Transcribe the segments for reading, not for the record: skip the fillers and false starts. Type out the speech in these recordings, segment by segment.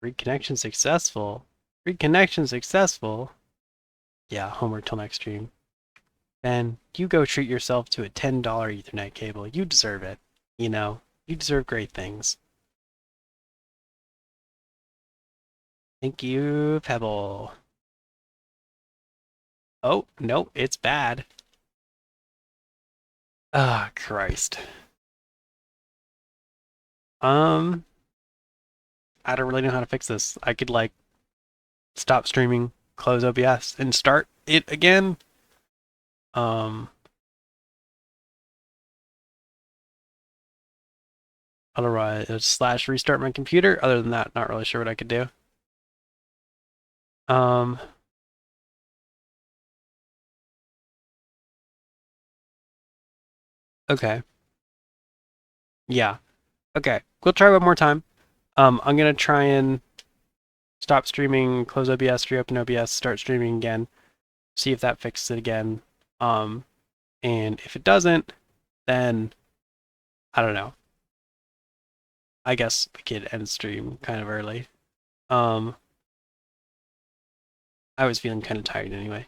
Reconnection successful. Reconnection successful. Yeah, homework till next stream. Ben, you go treat yourself to a $10 Ethernet cable. You deserve it. You know, you deserve great things. Thank you, Pebble. Oh, no, it's bad. Ah, Christ. Um, I don't really know how to fix this. I could, like, stop streaming, close OBS, and start it again. Um, Otherwise, slash restart my computer. Other than that, not really sure what I could do. Um, okay. Yeah. Okay. We'll try one more time. I'm gonna try and stop streaming, close OBS, reopen OBS, start streaming again, see if that fixes it again. Um, and if it doesn't, then I don't know. I guess we could end stream kind of early. Um, I was feeling kind of tired anyway.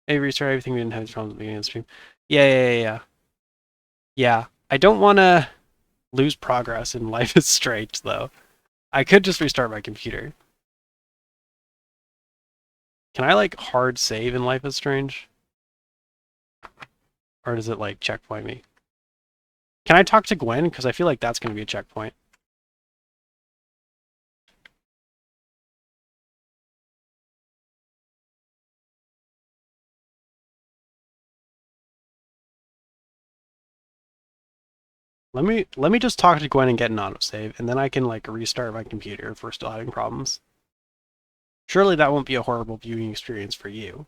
Maybe restart everything. We didn't have problems at the beginning of the stream. Yeah. Yeah. I don't want to lose progress in Life is Strange, though. I could just restart my computer. Can I, like, hard save in Life is Strange? Or does it, like, checkpoint me? Can I talk to Gwen? Because I feel like that's going to be a checkpoint. Let me just talk to Gwen and get an autosave, and then I can, like, restart my computer if we're still having problems. Surely that won't be a horrible viewing experience for you.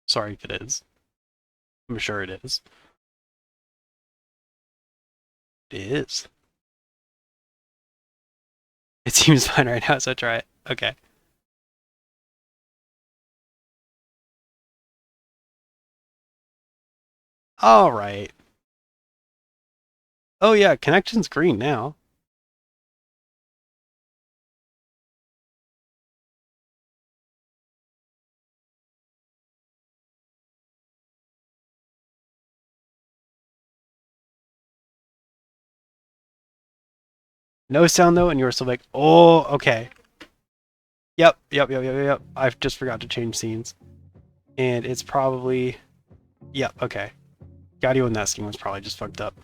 Sorry if it is. I'm sure it is. It is. It seems fine right now, so try it. Okay. All right. Oh yeah, connection's green now. No sound though, and you were still like, oh, okay. Yep. I just forgot to change scenes. And it's probably, yep, okay. Audio in that scene was probably just fucked up.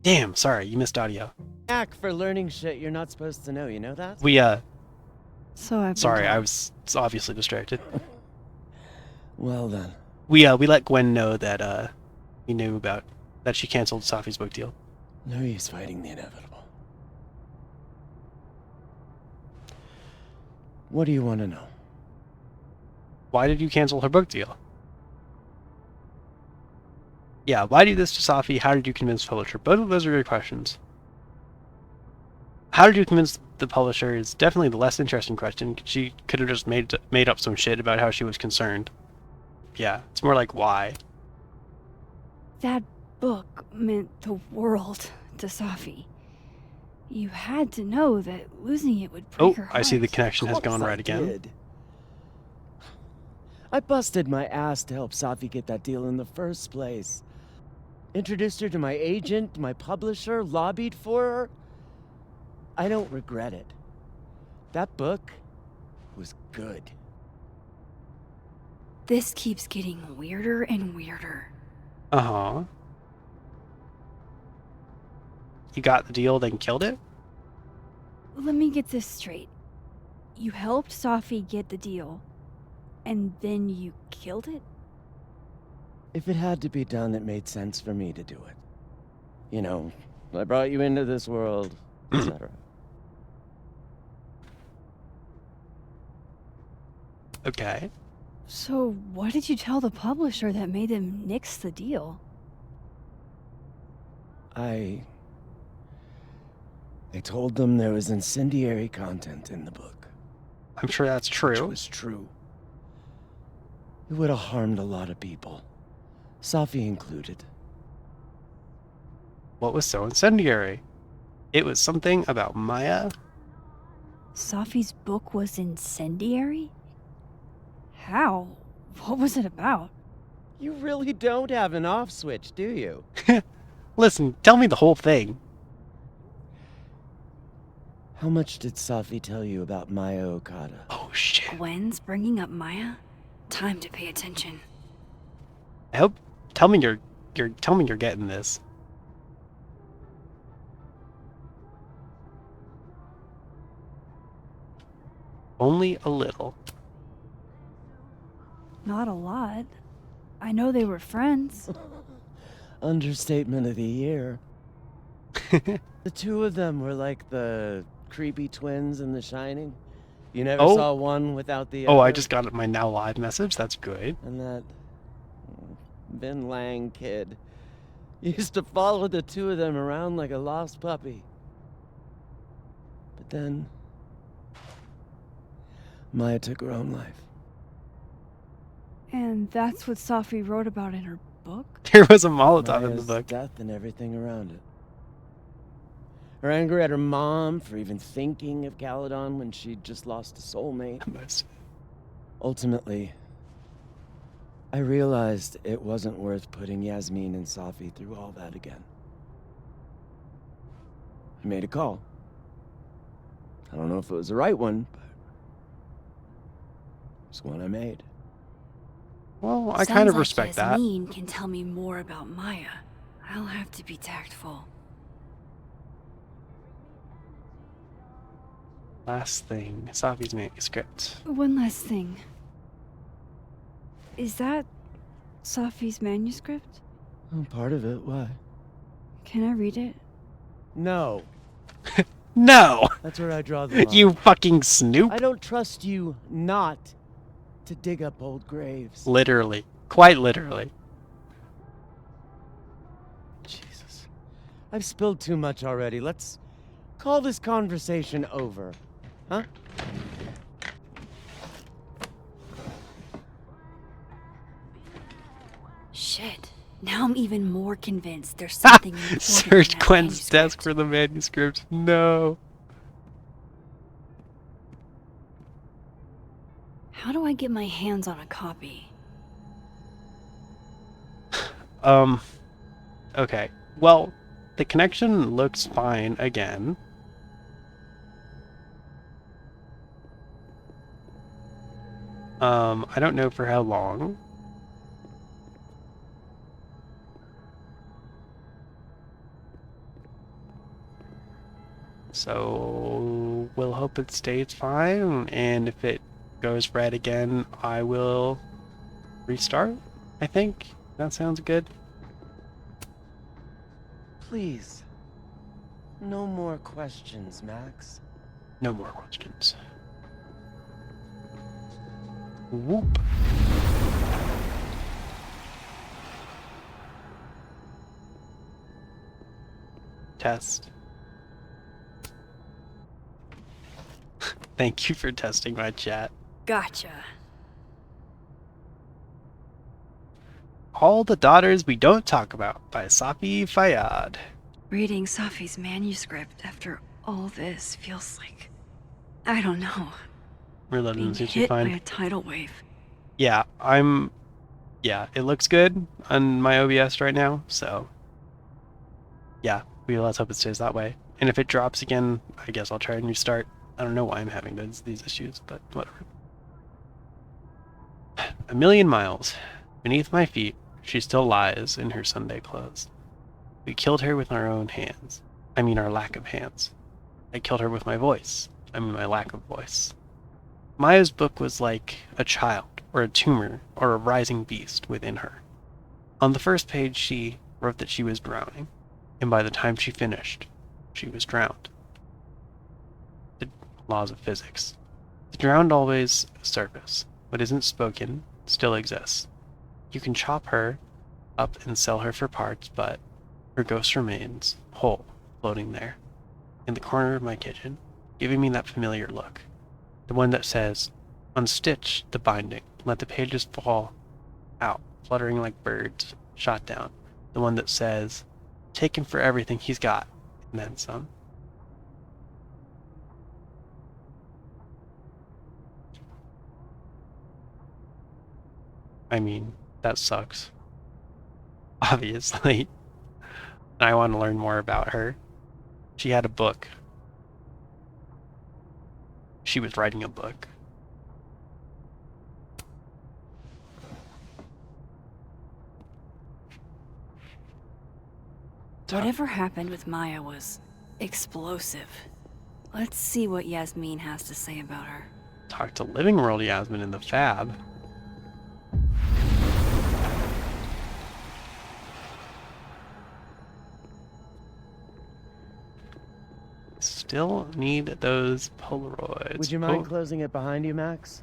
Damn, sorry, you missed audio. Knack for learning shit you're not supposed to know, you know that? So I've been Sorry, I told. was obviously distracted. Well then. We let Gwen know that, we knew about, that she canceled Safi's book deal. No use fighting the inevitable. What do you want to know? Why did you cancel her book deal? Yeah, why do this to Safi? How did you convince the publisher? Both of those are good questions. How did you convince the publisher is definitely the less interesting question. She could have just made up some shit about how she was concerned. Yeah, it's more like why. That book meant the world to Safi. You had to know that losing it would break her heart. I see the connection has gone right again. Did. I busted my ass to help Safi get that deal in the first place. Introduced her to my agent, my publisher, lobbied for her. I don't regret it. That book was good. This keeps getting weirder and weirder. Uh-huh. You got the deal, then killed it? Let me get this straight. You helped Safi get the deal, and then you killed it? If it had to be done, it made sense for me to do it. You know, I brought you into this world, etc. Okay. So what did you tell the publisher that made them nix the deal? I told them there was incendiary content in the book. I'm sure that's true. Which was true. It would have harmed a lot of people. Safi included. What was so incendiary? It was something about Maya. Safi's book was incendiary? How? What was it about? You really don't have an off switch, do you? Listen, tell me the whole thing. How much did Safi tell you about Maya Okada? Oh shit. Gwen's bringing up Maya? Time to pay attention. I hope. Tell me you're getting this. Only a little. Not a lot. I know they were friends. Understatement of the year. The two of them were like the creepy twins in The Shining. You never Oh. saw one without the other. Oh, I just got my now live message. That's good. And that Vin Lang kid used to follow the two of them around like a lost puppy. But then Maya took her own life. And that's what Safi wrote about in her book? There was a Molotov in the Maya's book. death and everything around it. Her anger at her mom for even thinking of Caledon when she'd just lost a soulmate. Nice. Ultimately, I realized it wasn't worth putting Yasmin and Safi through all that again. I made a call. I don't know if it was the right one, but it's one I made. Well, I kind of respect that. Yasmin can tell me more about Maya. I'll have to be tactful. Last thing, Safi's manuscript. One last thing. Is that Safi's manuscript? Oh, part of it, why? Can I read it? No, No! that's where I draw the line. You fucking snoop! I don't trust you not to dig up old graves. Literally. Quite literally. Jesus. I've spilled too much already. Let's call this conversation over. Huh? Shit. Now I'm even more convinced there's something important in Search that Gwen's manuscript. desk for the manuscript. No. How do I get my hands on a copy? Okay. Well, the connection looks fine again. I don't know for how long. So we'll hope it stays fine, and if it goes red again, I will restart, I think. That sounds good. Please. No more questions, Max. No more questions. Whoop. Test. Thank you for testing my chat. Gotcha. All the Daughters We Don't Talk About by Safi Fayyad. Reading Safi's manuscript after all this feels like... I don't know. Reloading Being seems to be hit by fine. a tidal wave. Yeah, yeah, it looks good on my OBS right now, so yeah, let's hope it stays that way. And if it drops again, I guess I'll try and restart. I don't know why I'm having these issues, but whatever. A million miles beneath my feet, she still lies in her Sunday clothes. We killed her with our own hands. I mean, our lack of hands. I killed her with my voice. I mean, my lack of voice. Maya's book was like a child, or a tumor, or a rising beast within her. On the first page, she wrote that she was drowning, and by the time she finished, she was drowned. The laws of physics. The drowned always surface. What isn't spoken still exists. You can chop her up and sell her for parts, but her ghost remains whole, floating there, in the corner of my kitchen, giving me that familiar look. The one that says, "Unstitch the binding, let the pages fall out, fluttering like birds shot down." The one that says, Take him for everything he's got, and then some. I mean, that sucks. Obviously. I want to learn more about her. She had a book. She was writing a book. Whatever happened with Maya was explosive. Let's see what Yasmin has to say about her. Talk to Living World Yasmin in the Fab. Still need those Polaroids. Would you mind closing it behind you, Max?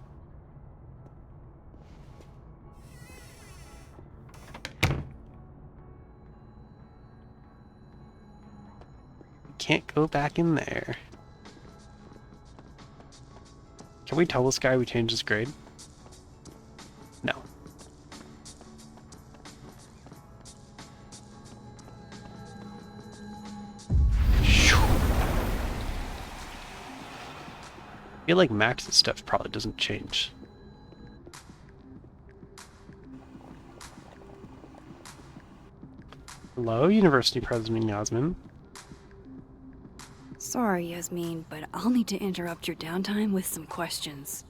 Can't go back in there. Can we tell this guy we changed his grade? No. I feel like Max's stuff probably doesn't change. Hello, University President Yasmin. Sorry, Yasmin, but I'll need to interrupt your downtime with some questions.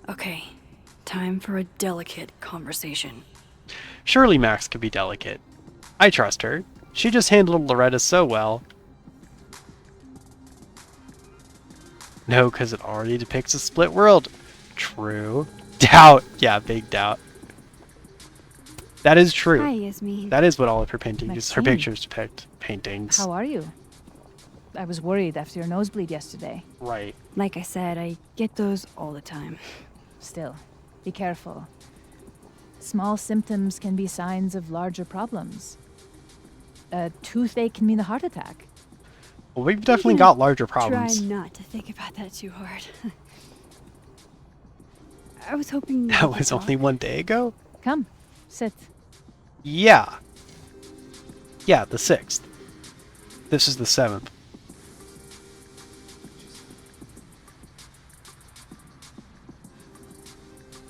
Okay, time for a delicate conversation. Surely Max could be delicate. I trust her. She just handled Loretta so well. No, because it already depicts a split world. True. Doubt. Yeah, big doubt. That is true. Hi, Yasmin. That is what all of her paintings, her Maxine. pictures depict. Paintings. How are you? I was worried after your nosebleed yesterday. Right. Like I said, I get those all the time. Still, be careful. Small symptoms can be signs of larger problems. A toothache can mean a heart attack. Well, we've definitely got larger problems. Try not to think about that too hard. I was hoping That was only 1 day ago? Come, sit. Yeah. Yeah, the 6th. This is the 7th.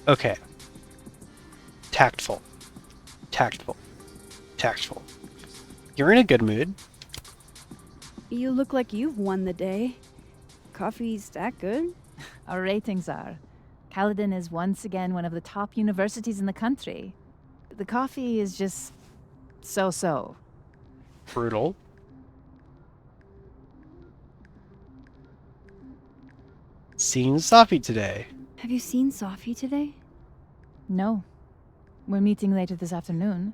Okay. Tactful. Tactful. Tactful. You're in a good mood. You look like you've won the day. Coffee's that good? Our ratings are. Caledon is once again one of the top universities in the country. The coffee is just so-so. Brutal. Seeing Safi today. Have you seen Sophie today? No. We're meeting later this afternoon.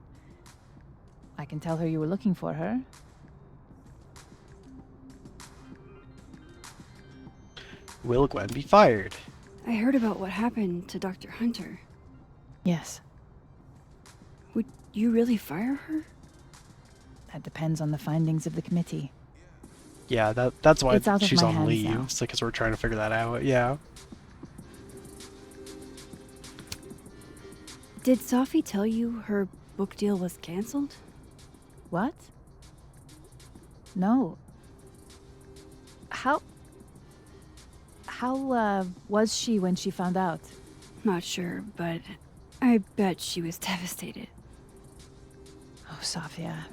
I can tell her you were looking for her. Will Gwen be fired? I heard about what happened to Dr. Hunter. Yes. Would you really fire her? That depends on the findings of the committee. Yeah, that's why It's out of she's my on hands leave. now. It's because we're trying to figure that out. Yeah. Did Sophie tell you her book deal was canceled? What? No. How was she when she found out? Not sure, but I bet she was devastated. Oh, Sophia.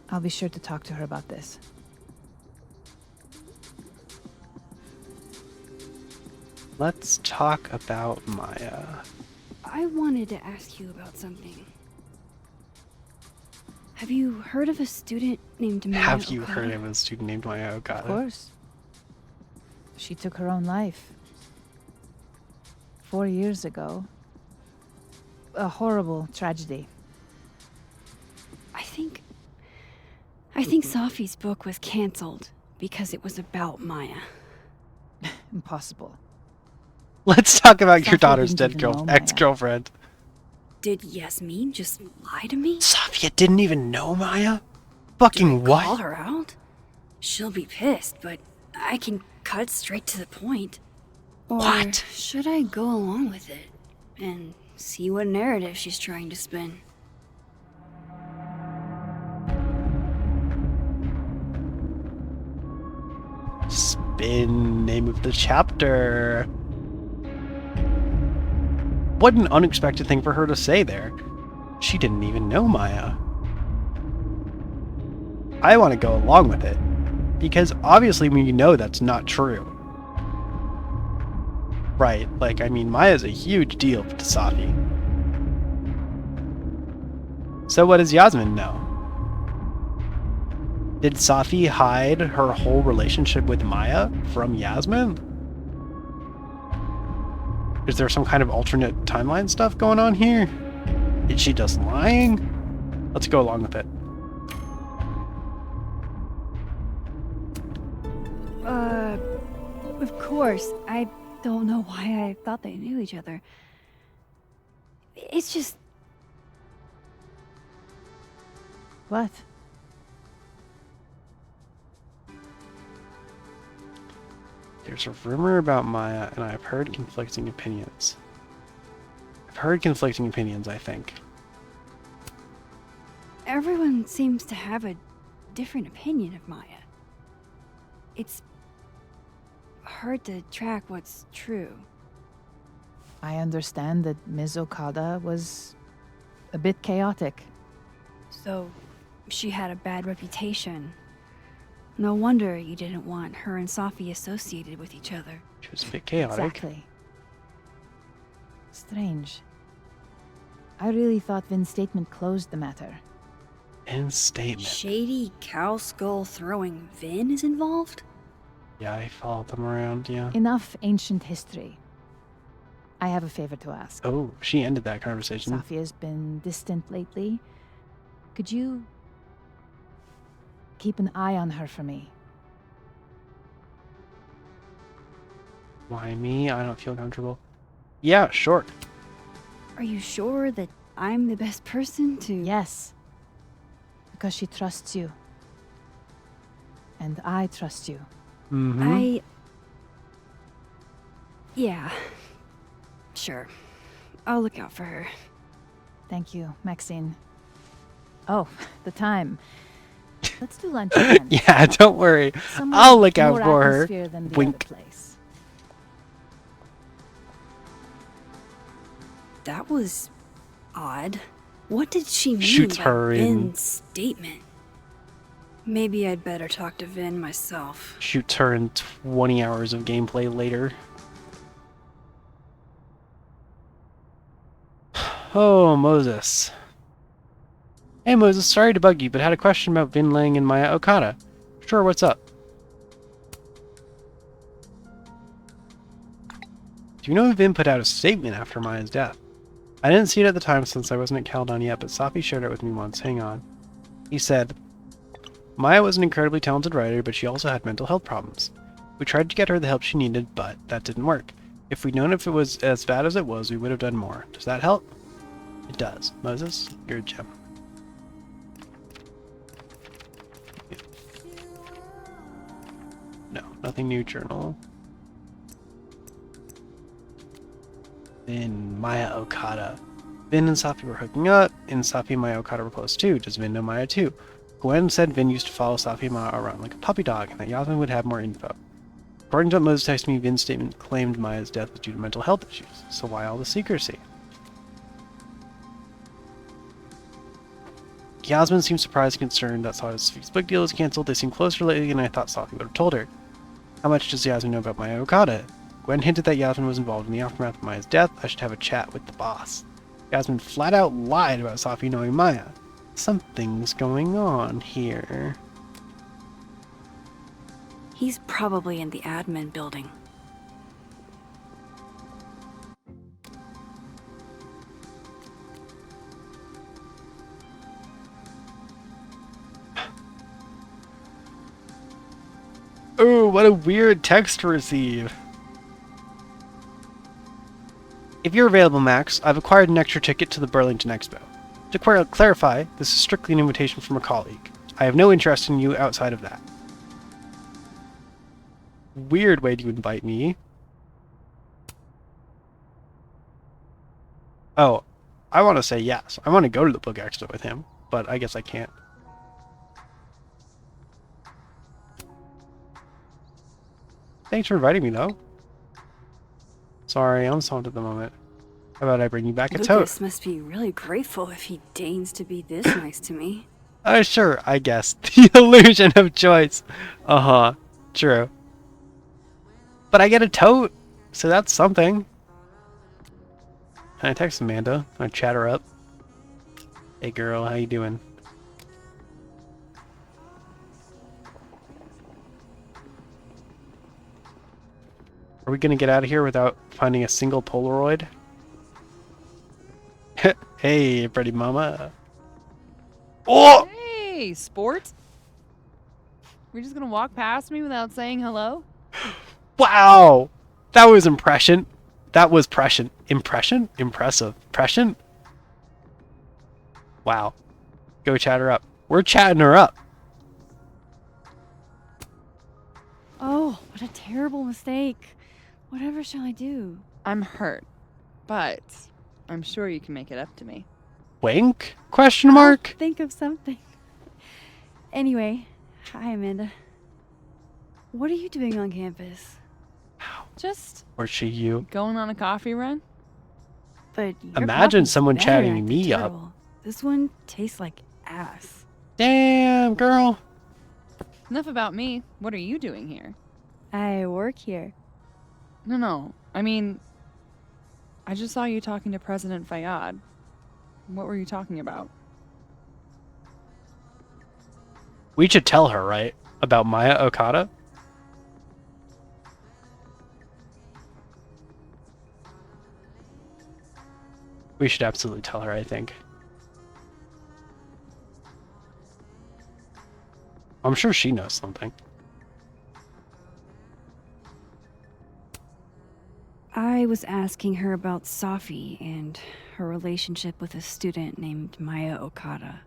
I'll be sure to talk to her about this. Let's talk about Maya. I wanted to ask you about something. Have you heard of a student named Maya Have you Okada? heard of a student named Maya Of Okada? course. She took her own life. 4 years ago. A horrible tragedy. I think Sophie's book was canceled because it was about Maya. Impossible. Let's talk about your Safi daughter's didn't dead even know Maya. ex-girlfriend. Did Yasmin just lie to me? Safia didn't even know Maya? Fucking Call what? her out? She'll be pissed, but I can cut straight to the point. Or What? should I go along with it? and see what narrative she's trying to spin. Spin name of the chapter. What an unexpected thing for her to say there. She didn't even know Maya. I want to go along with it, because obviously we know that's not true. Right, like, I mean, Maya's a huge deal to Safi. So what does Yasmin know? Did Safi hide her whole relationship with Maya from Yasmin? Is there some kind of alternate timeline stuff going on here? Is she just lying? Let's go along with it. Of course. I don't know why I thought they knew each other. It's just... What? There's a rumor about Maya, and I've heard conflicting opinions. I think. Everyone seems to have a different opinion of Maya. It's hard to track what's true. I understand that Ms. Okada was a bit chaotic. So, she had a bad reputation. No wonder you didn't want her and Safi associated with each other. She was a bit chaotic. Exactly. Strange. I really thought Vin's statement closed the matter. And statement. Shady cow skull throwing Vin is involved? Yeah, I followed them around, yeah. Enough ancient history. I have a favor to ask. Oh, she ended that conversation. Safia's been distant lately. Could you keep an eye on her for me? Why me? I don't feel comfortable. Yeah, sure. Are you sure that I'm the best person to... Yes. Because she trusts you. And I trust you. Mm-hmm. Yeah. Sure. I'll look out for her. Thank you, Maxine. Oh, the time. Let's do lunch again. Yeah, don't worry. Somewhere I'll look out more for her. atmosphere than the Wink. other place. That was odd. What did she mean Shoots by her in. Vin's statement? Maybe I'd better talk to Vin myself. Shoots her in 20 hours of gameplay later. Oh, Moses. Hey Moses, sorry to bug you, but had a question about Vin Lang and Maya Okada. Sure, what's up? Do you know Vin put out a statement after Maya's death? I didn't see it at the time since I wasn't at Caledon yet, but Safi shared it with me once. Hang on. He said, Maya was an incredibly talented writer, but she also had mental health problems. We tried to get her the help she needed, but that didn't work. If we'd known if it was as bad as it was, we would have done more. Does that help? It does. Moses, you're a gem. No, nothing new journal. Vin, Maya Okada. Vin and Safi were hooking up, and Safi and Maya Okada were close too. Does Vin know Maya too? Gwen said Vin used to follow Safi and Maya around like a puppy dog, and that Yasmin would have more info. According to what Moses texted me, Vin's statement claimed Maya's death was due to mental health issues. So why all the secrecy? Yasmin seemed surprised and concerned that Sada's Facebook deal was cancelled. They seemed closer lately, and I thought Safi would have told her. How much does Yasmin know about Maya Okada? Gwen hinted that Yasmin was involved in the aftermath of Maya's death. I should have a chat with the boss. Yasmin flat out lied about Safi knowing Maya. Something's going on here. He's probably in the admin building. Oh, what a weird text to receive. If you're available, Max, I've acquired an extra ticket to the Burlington Expo. To clarify, this is strictly an invitation from a colleague. I have no interest in you outside of that. Weird way to invite me. Oh, I want to say yes. I want to go to the book expo with him, but I guess I can't. Thanks for inviting me, though. Sorry, I'm swamped at the moment. How about I bring you back a tote? Lucas must be really grateful if he deigns to be this nice to me. Sure, I guess. The illusion of choice. Uh-huh. True. But I get a tote, so that's something. Can I text Amanda? Can I chat her up? Hey girl, how you doing? Are we gonna get out of here without finding a single Polaroid? Hey, pretty mama. Oh! Hey, sport. We're just gonna walk past me without saying hello? Wow! That was impression. That was prescient. Impression? Impressive. Prescient? Wow. Go chat her up. We're chatting her up. Oh, what a terrible mistake. Whatever shall I do? I'm hurt, but I'm sure you can make it up to me. Wink? Question mark? I'll think of something. Anyway, hi Amanda. What are you doing on campus? Just Or she you? going on a coffee run? But your Imagine coffee's someone better, chatting acting me up. terrible. This one tastes like ass. Damn, girl. Enough about me. What are you doing here? I work here. No. I mean, I just saw you talking to President Fayyad. What were you talking about? We should tell her, right? About Maya Okada? We should absolutely tell her, I think. I'm sure she knows something. I was asking her about Safi and her relationship with a student named Maya Okada.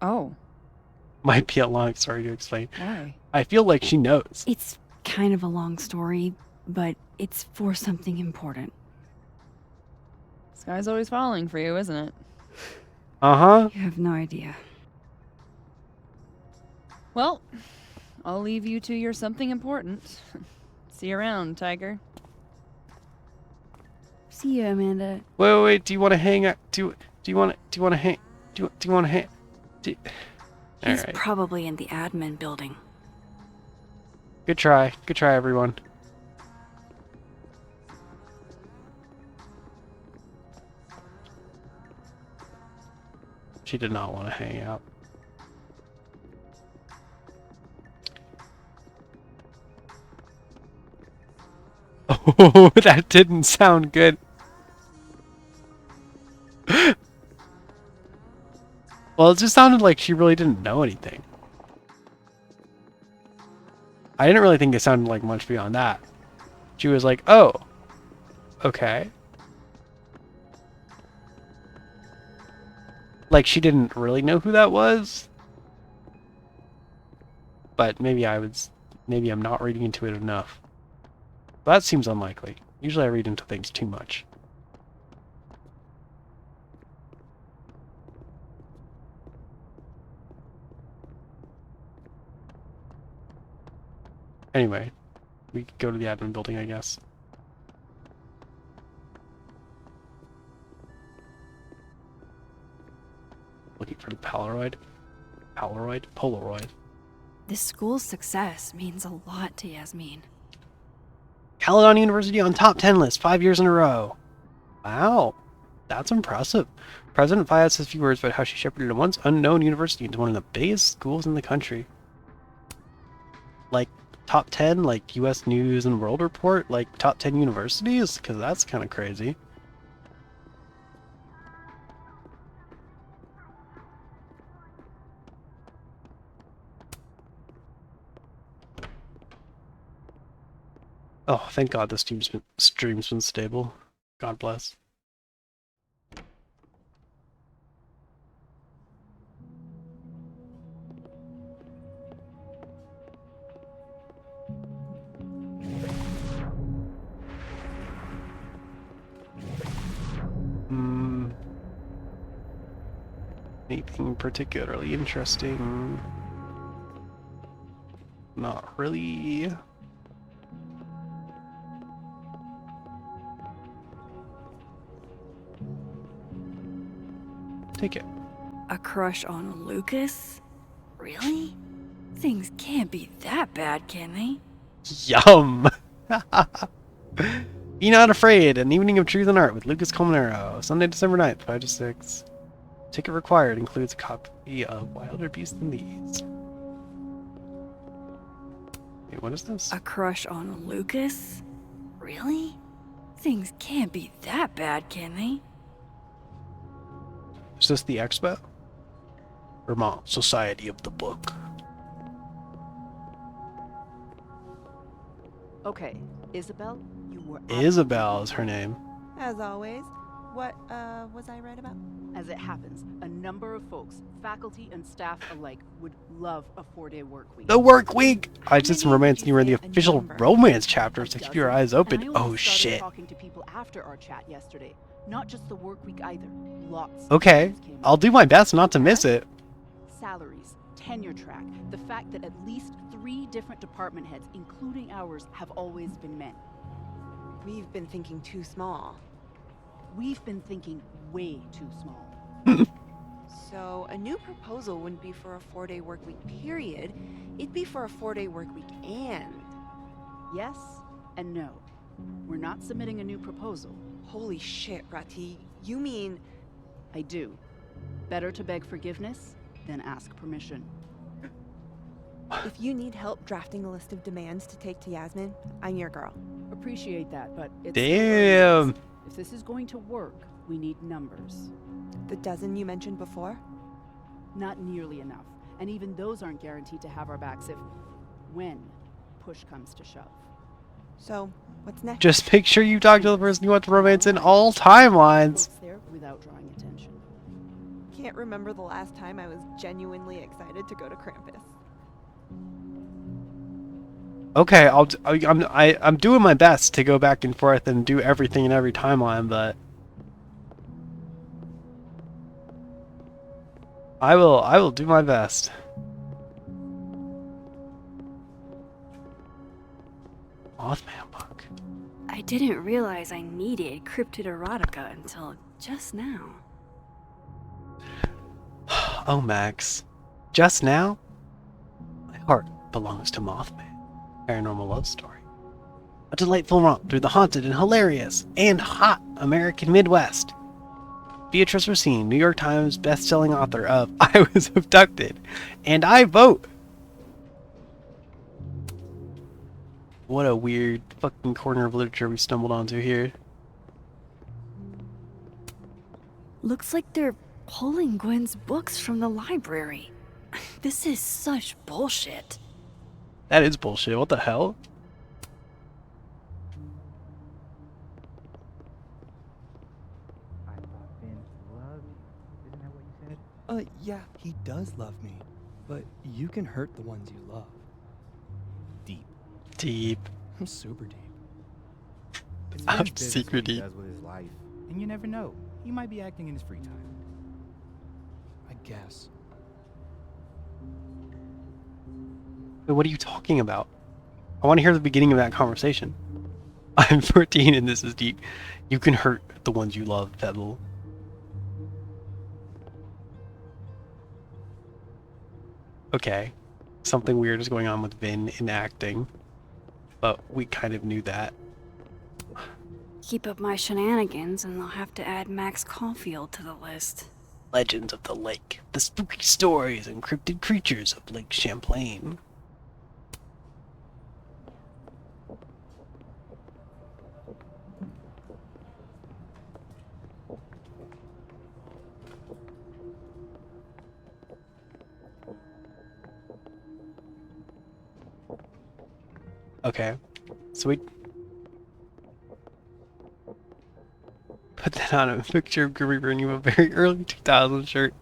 Oh, Might be a long story to explain. why? I feel like she knows. It's kind of a long story, but it's for something important. Sky's always falling for you, isn't it? Uh-huh. You have no idea. Well, I'll leave you to your something important. See you around, Tiger. See you, Amanda. Wait. Do you want to hang out? Do you want to hang? Do you want to hang? He's Alright. probably in the admin building. Good try, everyone. She did not want to hang out. Oh, that didn't sound good. Well, it just sounded like she really didn't know anything. I didn't really think it sounded like much beyond that. She was like, oh, okay. Like she didn't really know who that was. But maybe I'm not reading into it enough. That seems unlikely. Usually I read into things too much. Anyway, we could go to the admin building, I guess. Looking for the Polaroid. Polaroid. This school's success means a lot to Yasmin. Caledon University on top 10 list 5 years in a row. Wow, that's impressive. President Fayyad says a few words about how she shepherded a once unknown university into one of the biggest schools in the country. Like top 10, like U.S. News and World Report, like top 10 universities? Because that's kind of crazy. Oh, thank God this stream's been stable. God bless. Anything particularly interesting? Not really. Take it. A crush on Lucas? Really? Things can't be that bad, can they? Yum! Be Not Afraid, An Evening of Truth and Art with Lucas Colmenero. Sunday, December 9th, 5 to 6. Ticket required includes a copy of Wilder Beasts than These. Wait, what is this? A crush on Lucas? Really? Things can't be that bad, can they? Is this the expo? Vermont Society of the Book. Okay, Isabel, you were Isabel is her name. As always. What, was I right about? As it happens, a number of folks, faculty and staff alike, would love a 4-day work week. The work week! I did some Maybe romance if and you you were in the say a official number. romance chapter, so A keep your dozen. eyes And open. I only Oh started shit. talking to people after our chat yesterday. Not just the work week either. Lots. of Okay, things came I'll up. do my best not to miss it. Salaries, tenure track, the fact that at least 3 different department heads, including ours, have always been men. We've been thinking too small. We've been thinking way too small. So a new proposal wouldn't be for a 4-day work week period. It'd be for a 4-day work week and... Yes and no. We're not submitting a new proposal. Holy shit, Rati. You mean... I do. Better to beg forgiveness than ask permission. If you need help drafting a list of demands to take to Yasmin, I'm your girl. Appreciate that, but it's Damn. If this is going to work, we need numbers. The dozen you mentioned before? Not nearly enough. And even those aren't guaranteed to have our backs when push comes to shove. So, what's next? Just make sure you talk to the person you want to romance in all timelines. Folks there without drawing attention. Can't remember the last time I was genuinely excited to go to Krampus. Okay, I'm doing my best to go back and forth and do everything in every timeline, but I will do my best. Mothman book. I didn't realize I needed cryptid erotica until just now. Oh, Max. Just now? My heart belongs to Mothman. Paranormal love story. A delightful romp through the haunted and hilarious and hot American Midwest. Beatrice Racine, New York Times best-selling author of I Was Abducted, and I Vote. What a weird fucking corner of literature we stumbled onto here. Looks like they're pulling Gwen's books from the library. This is such bullshit. That is bullshit. What the hell? I thought Finn loved you. Isn't that what you said? Yeah, he does love me, but you can hurt the ones you love. Deep. Deep. I'm super deep. It's I'm Finn's business what secretly- he does with his life, and you never know. He might be acting in his free time. I guess. Wait, what are you talking about? I want to hear the beginning of that conversation. I'm 14 and this is deep. You can hurt the ones you love, Pebble. Okay. Something weird is going on with Vin in acting. But we kind of knew that. Keep up my shenanigans and they'll have to add Max Caulfield to the list. Legends of the Lake. The spooky stories and cryptid creatures of Lake Champlain. Okay, so we put that on a picture of Grimmy bringing you a very early 2000s shirt.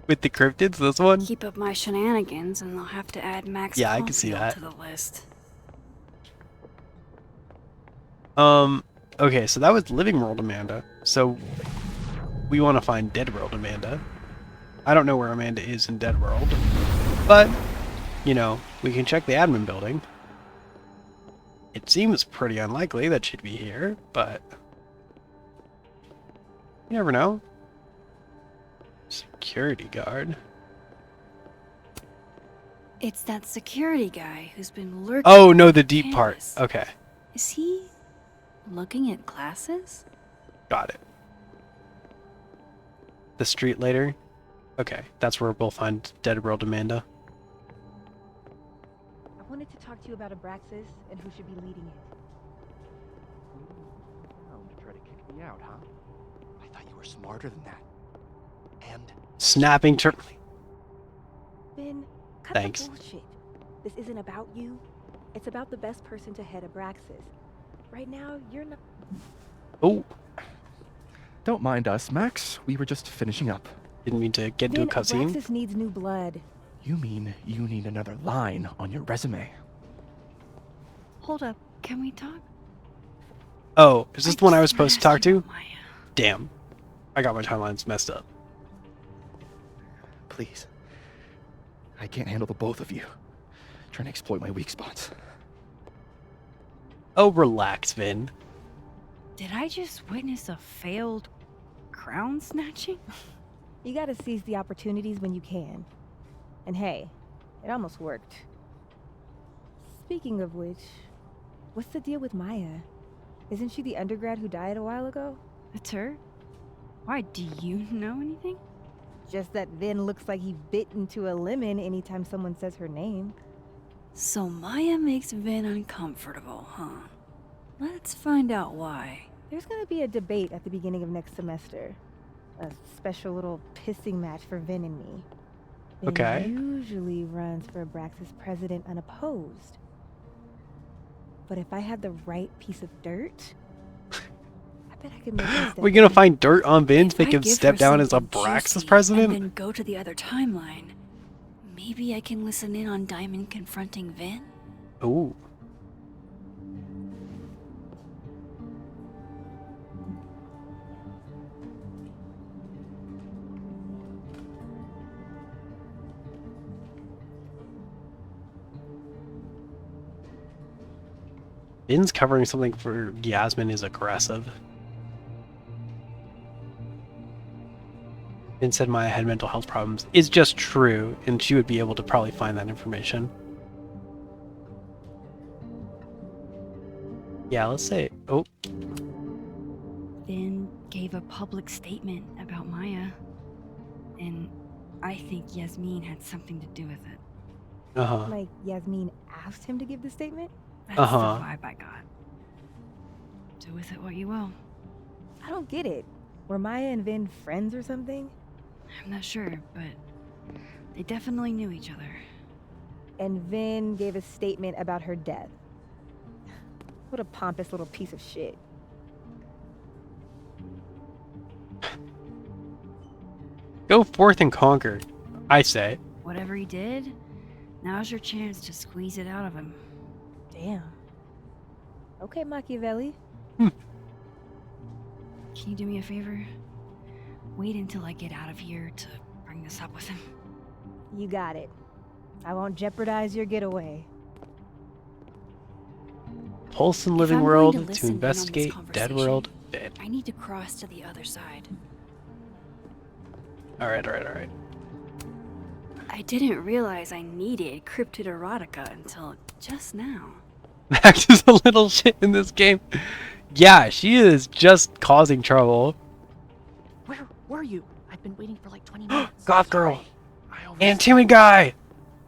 With the cryptids, this one? Keep up my shenanigans and they'll have to add Max Yeah, I can see Caulfield that. to the list. Okay, so that was Living World Amanda. So we want to find Dead World Amanda. I don't know where Amanda is in Dead World, but, you know, we can check the admin building. It seems pretty unlikely that she'd be here, but you never know. Security guard. It's that security guy who's been lurking. Oh, no, on the deep part. campus. Okay, Is he looking at classes? got it. The street later. Okay, that's where we'll find Dead World Amanda. I wanted to talk to you about Abraxas and who should be leading it. To try to kick me out, huh? I thought you were smarter than that. And Snapping turn. Ben, cut Thanks. the bullshit. This isn't about you. It's about the best person to head Abraxas. Right now, you're not. Oh, don't mind us, Max. We were just finishing up. didn't mean to get into a Ben, cutscene. Abraxas needs new blood. You mean you need another line on your resume? Hold up, can we talk? Oh, is this the one I was just supposed to wanna talk ask you to? about Maya. Damn. I got my timelines messed up. Please. I can't handle the both of you. Trying to exploit my weak spots. Oh, relax, Vin. Did I just witness a failed crown snatching? You gotta seize the opportunities when you can. And hey, it almost worked. Speaking of which, what's the deal with Maya? Isn't she the undergrad who died a while ago? It's her? Why, do you know anything? Just that Vin looks like he bit into a lemon anytime someone says her name. So Maya makes Vin uncomfortable, huh? Let's find out why. There's gonna be a debate at the beginning of next semester. A special little pissing match for Vin and me. Vin Okay. usually runs for Abraxas president unopposed. But if I had the right piece of dirt, I bet I could make him step We're gonna in. find dirt on Vin to If make I him give step her down as something Abraxas juicy president? and then go to the other timeline. Maybe I can listen in on Diamond confronting Vin? Ooh. Vin's covering something for Yasmin is aggressive. Vin said Maya had mental health problems. It's just true, and she would be able to probably find that information. Yeah, let's say. Oh, Vin gave a public statement about Maya. And I think Yasmin had something to do with it. uh-huh. Like Yasmin asked him to give the statement? That's Uh-huh. the vibe I got. Do with it what you will. I don't get it. Were Maya and Vin friends or something? I'm not sure, but they definitely knew each other. And Vin gave a statement about her death. What a pompous little piece of shit. Go forth and conquer, I say. Whatever he did, now's your chance to squeeze it out of him. Damn. Okay, Machiavelli. Can you do me a favor? Wait until I get out of here to bring this up with him. You got it. I won't jeopardize your getaway. Pulse in If Living I'm going World to to listen in on this investigate Dead conversation, World. Vin. I need to cross to the other side. Alright. I didn't realize I needed cryptid erotica until just now. Max is a little shit in this game. Yeah, she is just causing trouble. Where were you? I've been waiting for like 20 minutes. Goth girl. I And Timmy guy.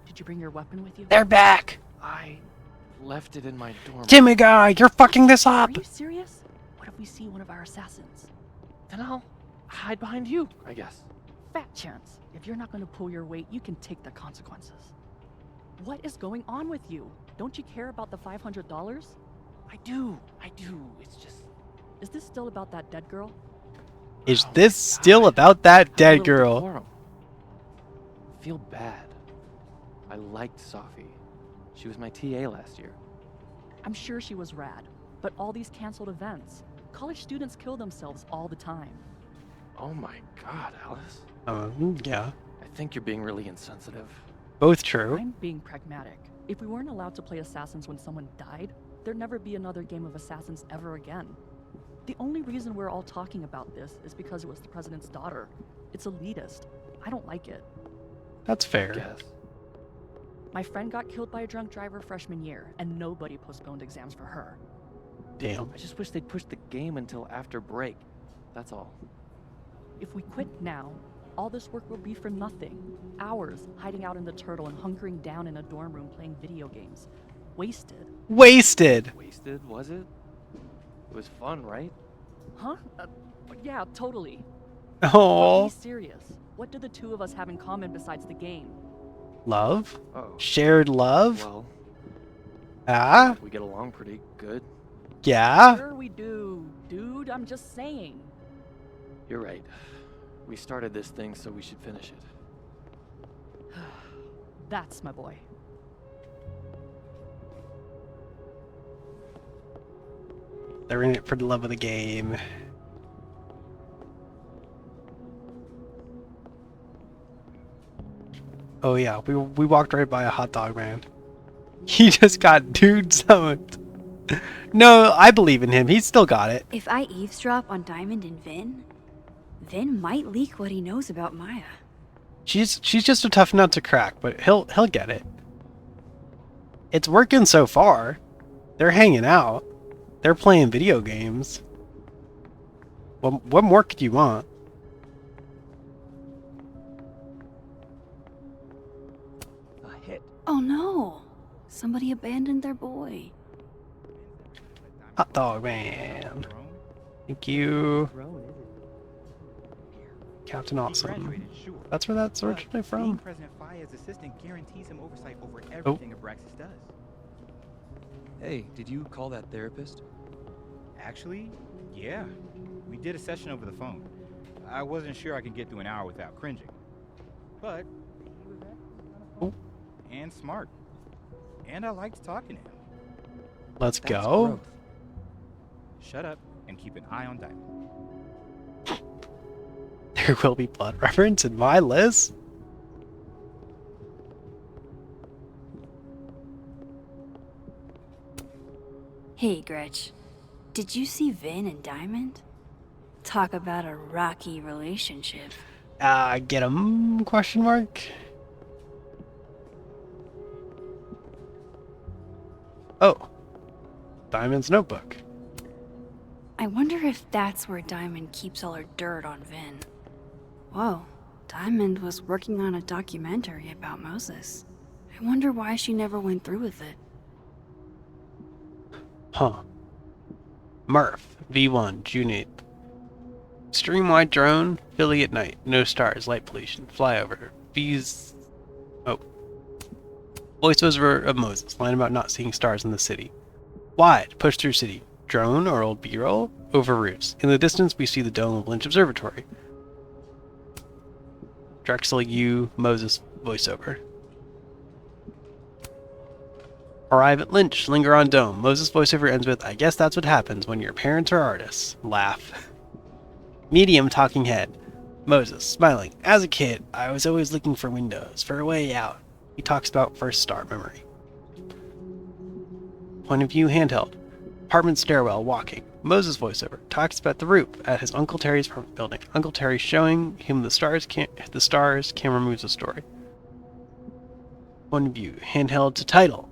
Did you bring your weapon with you? They're back. I left it in my dorm. Timmy guy, you're fucking this Are up. you serious? What if we see one of our assassins? Then I'll hide behind you, I guess. Fat chance. If you're not going to pull your weight, you can take the consequences. What is going on with you? Don't you care about the $500? I do. It's just... Is this still about that dead girl? Is Oh this my still God. about that Have a dead little girl? decorum. Feel bad. I liked Safi. She was my TA last year. I'm sure she was rad, but all these canceled events. College students kill themselves all the time. Oh my god, Alice. Yeah. I think you're being really insensitive. Both true. I'm being pragmatic. If we weren't allowed to play Assassins when someone died, there'd never be another game of Assassins ever again. The only reason we're all talking about this is because it was the president's daughter. It's elitist. I don't like it. That's fair. Guess. My friend got killed by a drunk driver freshman year, and nobody postponed exams for her. Damn. I just wish they'd push the game until after break. That's all. If we quit now, all this work will be for nothing. Hours hiding out in the Turtle and hunkering down in a dorm room playing video games. Wasted. Wasted! Wasted, was it? It was fun, right? Huh? Yeah, totally. Oh. Be serious. What do the two of us have in common besides the game? Love? Oh. Shared love? Well, Ah? we get along pretty good. Yeah? Sure we do, dude. I'm just saying. You're right. We started this thing, so we should finish it. That's my boy. They're in it for the love of the game. Oh yeah, we walked right by a hot dog man. He just got dude summoned. No, I believe in him. He's still got it. If I eavesdrop on Diamond and Vin, Vin might leak what he knows about Maya. She's just a tough nut to crack, but he'll get it. It's working so far. They're hanging out. They're playing video games. Well, what more could you want? A hit. Oh no! Somebody abandoned their boy. Hot dog man. Thank you. Captain Awesome. That's where that's originally from. President Faya's assistant guarantees him oversight over everything Abraxas does. Hey, did you call that therapist? Actually, yeah. We did a session over the phone. I wasn't sure I could get through an hour without cringing. But he was actually kind of fun and smart. And I liked talking to him. Let's That's go. growth. Shut up and keep an eye on Diamond. There will be blood reference in my list. Hey, Gretch. Did you see Vin and Diamond? Talk about a rocky relationship. Get him? Question mark. Oh. Diamond's notebook. I wonder if that's where Diamond keeps all her dirt on Vin. Whoa, Diamond was working on a documentary about Moses. I wonder why she never went through with it. Huh. Murph, V1, June 8th. Stream-wide drone, Philly at night. No stars, light pollution. Flyover. V's... Oh. Voiceover of Moses. Line about not seeing stars in the city. Wide, push through city. Drone or old B-roll? Over roofs. In the distance, we see the dome of Lynch Observatory. Drexel U, Moses, voiceover. Arrive at Lynch, linger on dome. Moses voiceover ends with, I guess that's what happens when your parents are artists. Laugh. Medium talking head. Moses, smiling. As a kid, I was always looking for windows, for a way out. He talks about first star memory. Point of view handheld. Apartment stairwell, walking. Moses voiceover talks about the roof at his Uncle Terry's apartment building. Uncle Terry showing him the stars. Camera moves the story. Point of view handheld to title.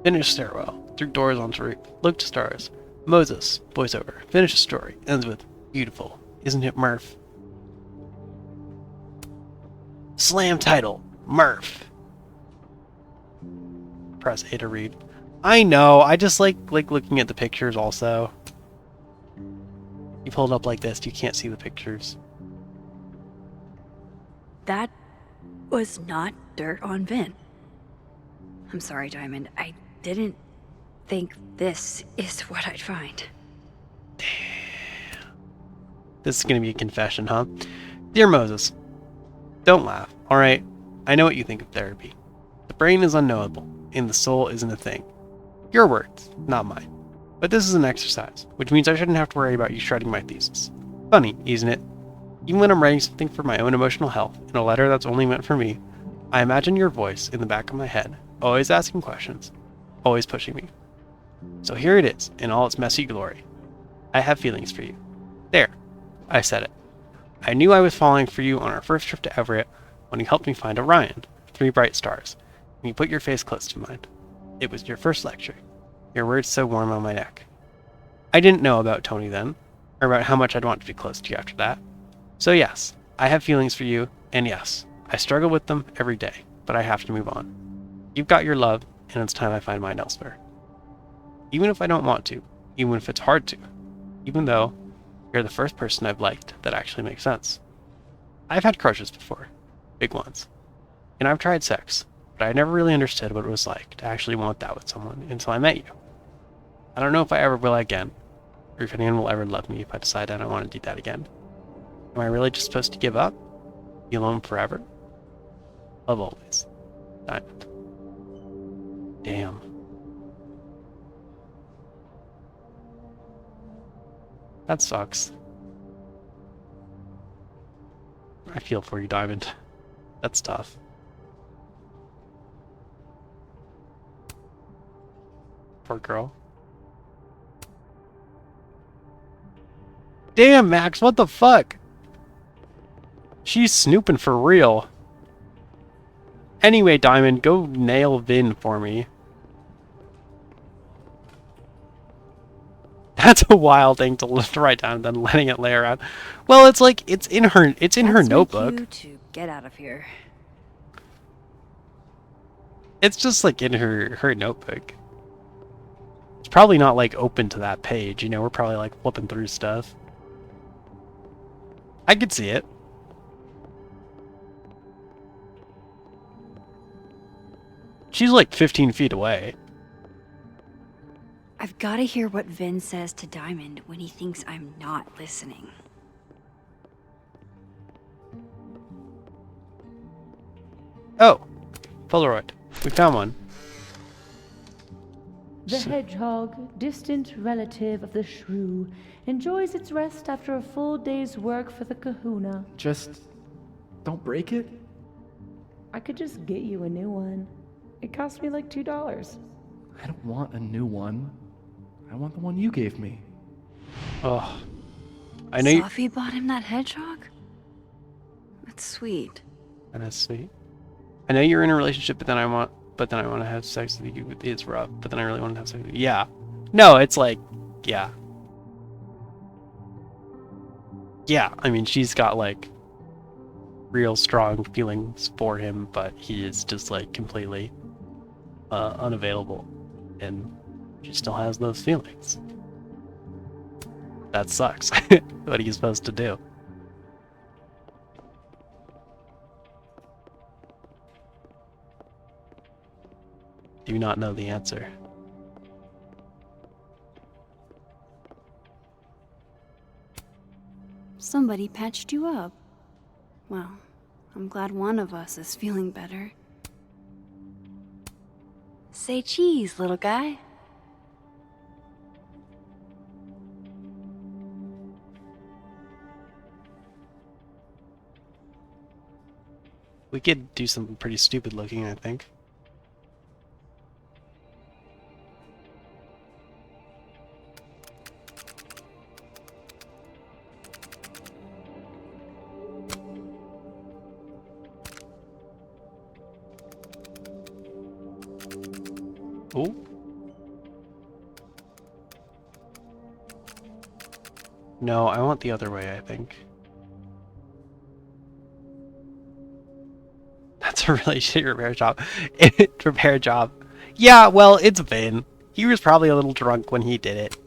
Finish stairwell. Through doors onto roof. Look to stars. Moses voiceover. Finish the story. Ends with beautiful. Isn't it, Murph? Slam title. Murph. Press A to read. I know, I just like looking at the pictures also. You pull it up like this, you can't see the pictures. That was not dirt on Vin. I'm sorry, Diamond. I didn't think this is what I'd find. This is going to be a confession, huh? Dear Moses, don't laugh, alright? I know what you think of therapy. The brain is unknowable, and the soul isn't a thing. Your words, not mine. But this is an exercise, which means I shouldn't have to worry about you shredding my thesis. Funny, isn't it? Even when I'm writing something for my own emotional health, in a letter that's only meant for me, I imagine your voice in the back of my head, always asking questions, always pushing me. So here it is, in all its messy glory. I have feelings for you. There, I said it. I knew I was falling for you on our first trip to Everett when you helped me find Orion, 3 bright stars, and you put your face close to mine. It was your first lecture. Your words so warm on my neck. I didn't know about Tony then, or about how much I'd want to be close to you after that. So yes, I have feelings for you, and yes, I struggle with them every day, but I have to move on. You've got your love, and it's time I find mine elsewhere. Even if I don't want to, even if it's hard to, even though you're the first person I've liked that actually makes sense. I've had crushes before, big ones, and I've tried sex, but I never really understood what it was like to actually want that with someone until I met you. I don't know if I ever will again, or if anyone will ever love me if I decide I don't want to do that again. Am I really just supposed to give up? Be alone forever? Love always. Diamond. Damn. That sucks. I feel for you, Diamond. That's tough. Poor girl. Damn, Max, what the fuck? She's snooping for real. Anyway, Diamond, go nail Vin for me. That's a wild thing to write down and then letting it lay around. Well, it's like it's in her notebook. You to get out of here. It's just like in her notebook. It's probably not like open to that page, you know, we're probably like flipping through stuff. I could see it. She's like 15 feet away. I've got to hear what Vin says to Diamond when he thinks I'm not listening. Oh, Polaroid. We found one. The hedgehog, distant relative of the shrew, enjoys its rest after a full day's work for the kahuna. Just don't break it? I could just get you a new one. It cost me like $2. I don't want a new one. I want the one you gave me. Oh, I know. Safi bought him that hedgehog? That's sweet. That is sweet. I know you're in a relationship, but then I want to have sex with you. It's rough, but then I really want to have sex with you. Yeah. No, it's like, yeah. Yeah, I mean, she's got like real strong feelings for him, but he is just like completely unavailable, and she still has those feelings. That sucks. What are you supposed to do? Do not know the answer. Somebody patched you up. Well, I'm glad one of us is feeling better. Say cheese, little guy. We could do something pretty stupid looking, I think. Oh. No, I want the other way, I think. That's a really shitty repair job. Repair job. Yeah, well, it's Vin. He was probably a little drunk when he did it.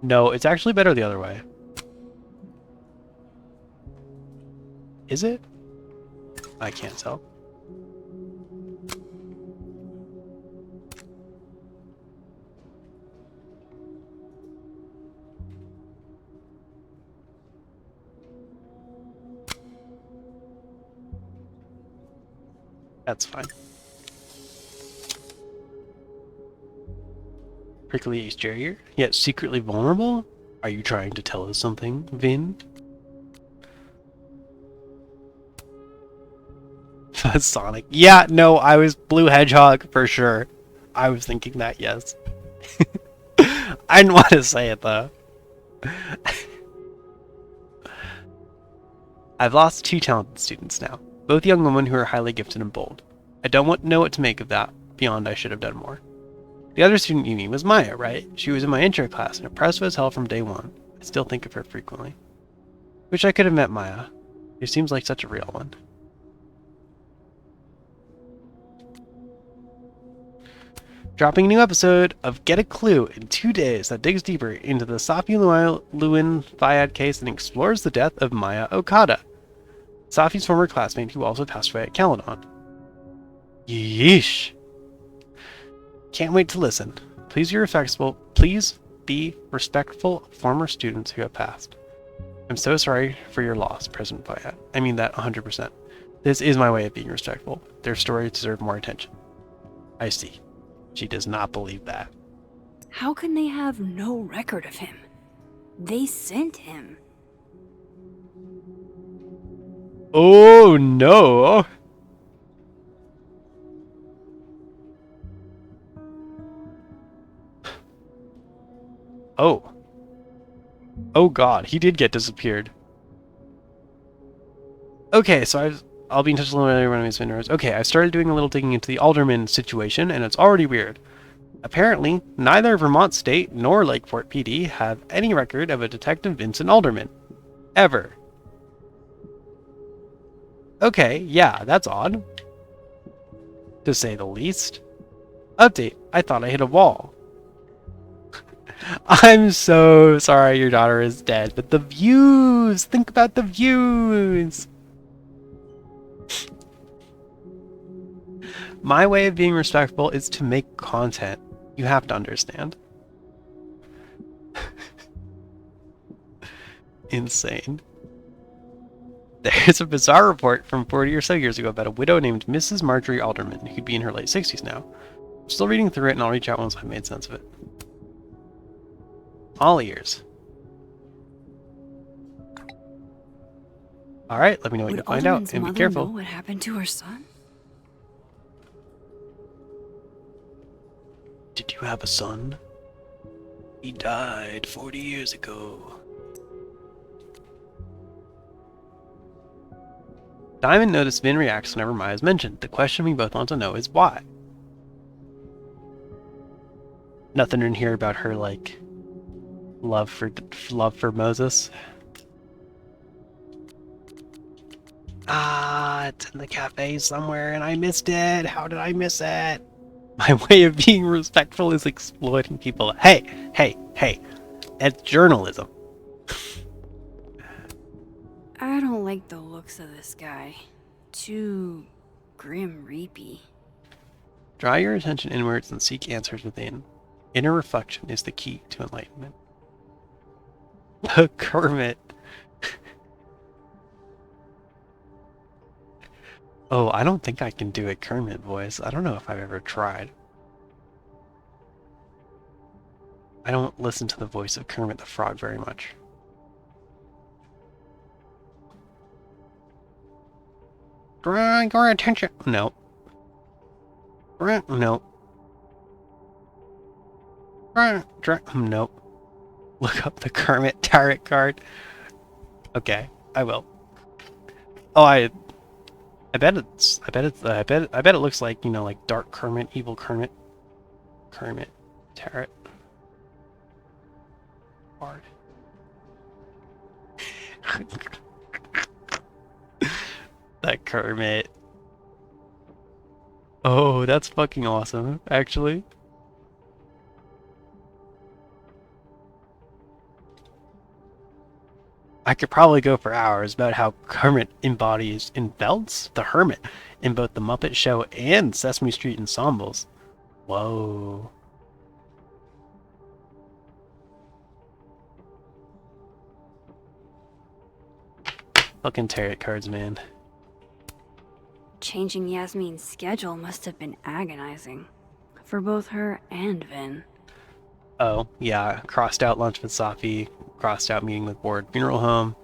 No, it's actually better the other way. Is it? I can't tell. That's fine. Prickly exterior, yet secretly vulnerable? Are you trying to tell us something, Vin? Sonic. Yeah, no, I was Blue Hedgehog for sure. I was thinking that, yes. I didn't want to say it though. I've lost 2 talented students now, both young women who are highly gifted and bold. I don't know what to make of that, beyond I should have done more. The other student you mean was Maya, right? She was in my intro class and impressive as hell from day one. I still think of her frequently. Wish I could have met Maya. She seems like such a real one. Dropping a new episode of Get a Clue in 2 days that digs deeper into the Safi Lewin Fayad case and explores the death of Maya Okada, Safi's former classmate who also passed away at Caledon. Yeesh. Can't wait to listen. Please be respectful of former students who have passed. I'm so sorry for your loss, President Fayad. I mean that 100%. This is my way of being respectful. Their stories deserve more attention. I see. She does not believe that. How can they have no record of him? They sent him. Oh no! Oh. Oh god, he did get disappeared. Okay, so I'll be in touch with one of his vendors. Okay, I've started doing a little digging into the Alderman situation, and it's already weird. Apparently, neither Vermont State nor Lakeport PD have any record of a Detective Vincent Alderman. Ever. Okay, yeah, that's odd. To say the least. Update, I thought I hit a wall. I'm so sorry your daughter is dead, but the views! Think about the views! My way of being respectful is to make content. You have to understand. Insane. There's a bizarre report from 40 or so years ago about a widow named Mrs. Marjorie Alderman, who'd be in her late 60s now. I'm still reading through it, and I'll reach out once I've made sense of it. All ears. Alright, let me know what you find out, and be careful. Know what happened to her son? Did you have a son? He died 40 years ago. Diamond noticed Vin reacts whenever Maya is mentioned. The question we both want to know is why. Nothing in here about her, like, love for Moses. Ah, it's in the cafe somewhere and I missed it. How did I miss it? My way of being respectful is exploiting people. Hey, hey, hey. That's journalism. I don't like the looks of this guy. Too grim reapy. Draw your attention inwards and seek answers within. Inner reflection is the key to enlightenment. Kermit. Oh, I don't think I can do a Kermit voice. I don't know if I've ever tried. I don't listen to the voice of Kermit the Frog very much. Draw your attention. No. No. Nope. Look up the Kermit tarot card. Okay, I will. Oh, I bet it looks like, you know, like Dark Kermit, Evil Kermit. Kermit tarot card. That Kermit. Oh, that's fucking awesome, actually. I could probably go for hours about how Kermit embodies in Belts the Hermit in both the Muppet Show and Sesame Street ensembles. Whoa. Fucking tarot cards, man. Changing Yasmin's schedule must have been agonizing. For both her and Vin. Oh, yeah. Crossed out lunch with Safi. Crossed out meeting with Ward funeral home.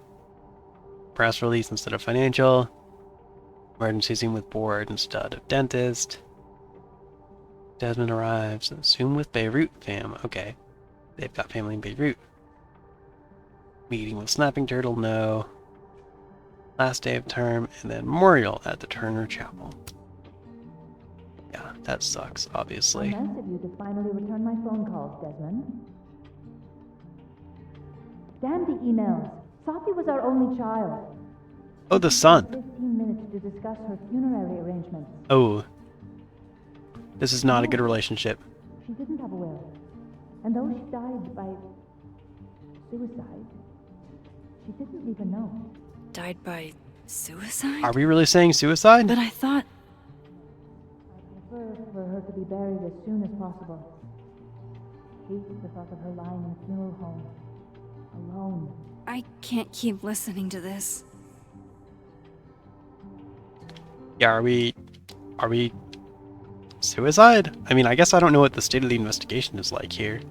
Press release instead of financial. Emergency scene with Ward instead of dentist. Desmond arrives. Zoom with Beirut fam. Okay. They've got family in Beirut. Meeting with Snapping Turtle, no. Last day of term, and then memorial at the Turner Chapel. Yeah, that sucks, obviously. Nice of you to finally return my phone calls, Desmond. Damn the emails. Safi was our only child. Oh, the son. 15 minutes to discuss her funerary arrangements. Oh. This is not a good relationship. She didn't have a will. And though she died by suicide, she didn't even know. Died by suicide? Are we really saying suicide? But I thought... I prefer for her to be buried as soon as possible. Hate the thought of her lying in a funeral home. Alone. I can't keep listening to this. Yeah, are we suicide? I mean, I guess I don't know what the state of the investigation is like here.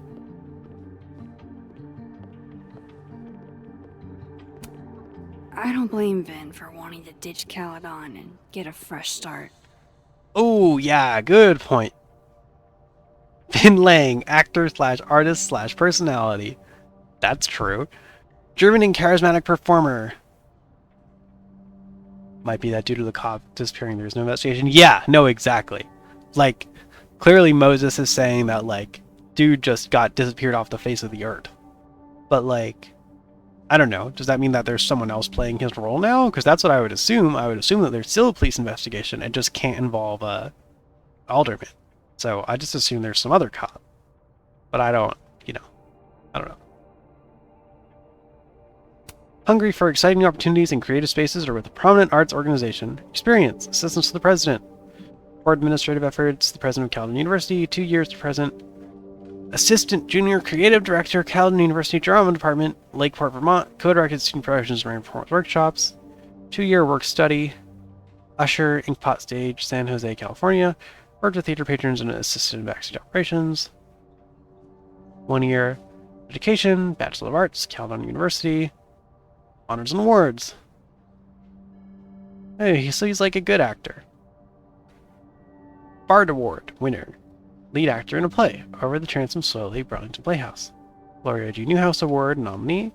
I don't blame Vin for wanting to ditch Caledon and get a fresh start. Oh, yeah, good point. Vin Lang, actor slash artist slash personality. That's true. Driven and charismatic performer. Might be that due to the cop disappearing, there's no investigation. Yeah, no, exactly. Like, clearly Moses is saying that, like, dude just got disappeared off the face of the earth. But, like, I don't know. Does that mean that there's someone else playing his role now? Because that's what I would assume. I would assume that there's still a police investigation. It just can't involve Alderman. So I just assume there's some other cop. But I don't, I don't know. Hungry for exciting opportunities in creative spaces or with a prominent arts organization. Experience. Assistance to the president. For administrative efforts, the president of Caledon University. 2 years to present. Assistant Junior Creative Director, Caledon University Drama Department, Lakeport, Vermont. Co-directed Student Productions and Performance Workshops. 2-year work study. Usher, Inkpot Stage, San Jose, California. Worked with theater patrons and assisted in backstage operations. 1 year education, Bachelor of Arts, Caledon University. Honors and awards. Hey, so he's like a good actor. Bard Award winner. Lead actor in a play, Over the Transom Slowly, Burlington Playhouse. Gloria G. Newhouse Award nominee.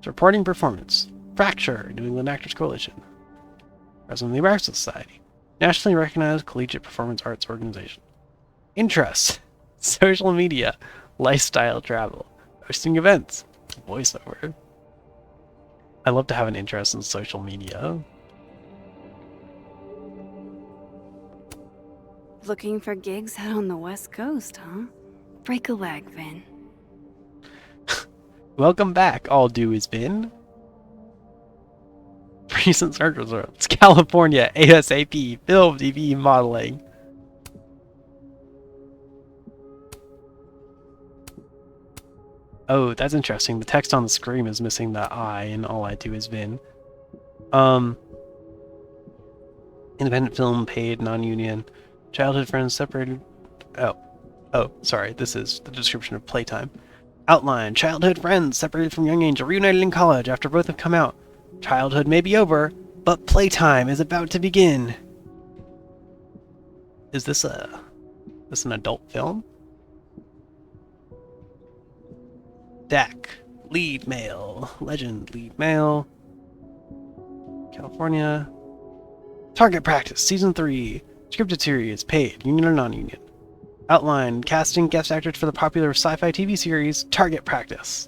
Supporting performance. Fracture, New England Actors Coalition. President of the American Society. Nationally recognized collegiate performance arts organization. Interests. Social media. Lifestyle travel. Hosting events. Voiceover. I love to have an interest in social media. Looking for gigs out on the West Coast, huh? Break a leg, Vin. Welcome back, all due is Vin. Recent search results. California, ASAP, film, TV, modeling. Oh, that's interesting. The text on the screen is missing the I, and all I do is Vin. Independent film, paid, non-union. Childhood friends separated. Oh, sorry. This is the description of playtime. Outline. Childhood friends separated from young age, reunited in college after both have come out. Childhood may be over, but playtime is about to begin. Is this an adult film? Dak. Lead male. Legend. Lead male. California. Target Practice. Season 3. Scripted series. Paid. Union or non-union. Outline. Casting guest actors for the popular sci-fi TV series Target Practice.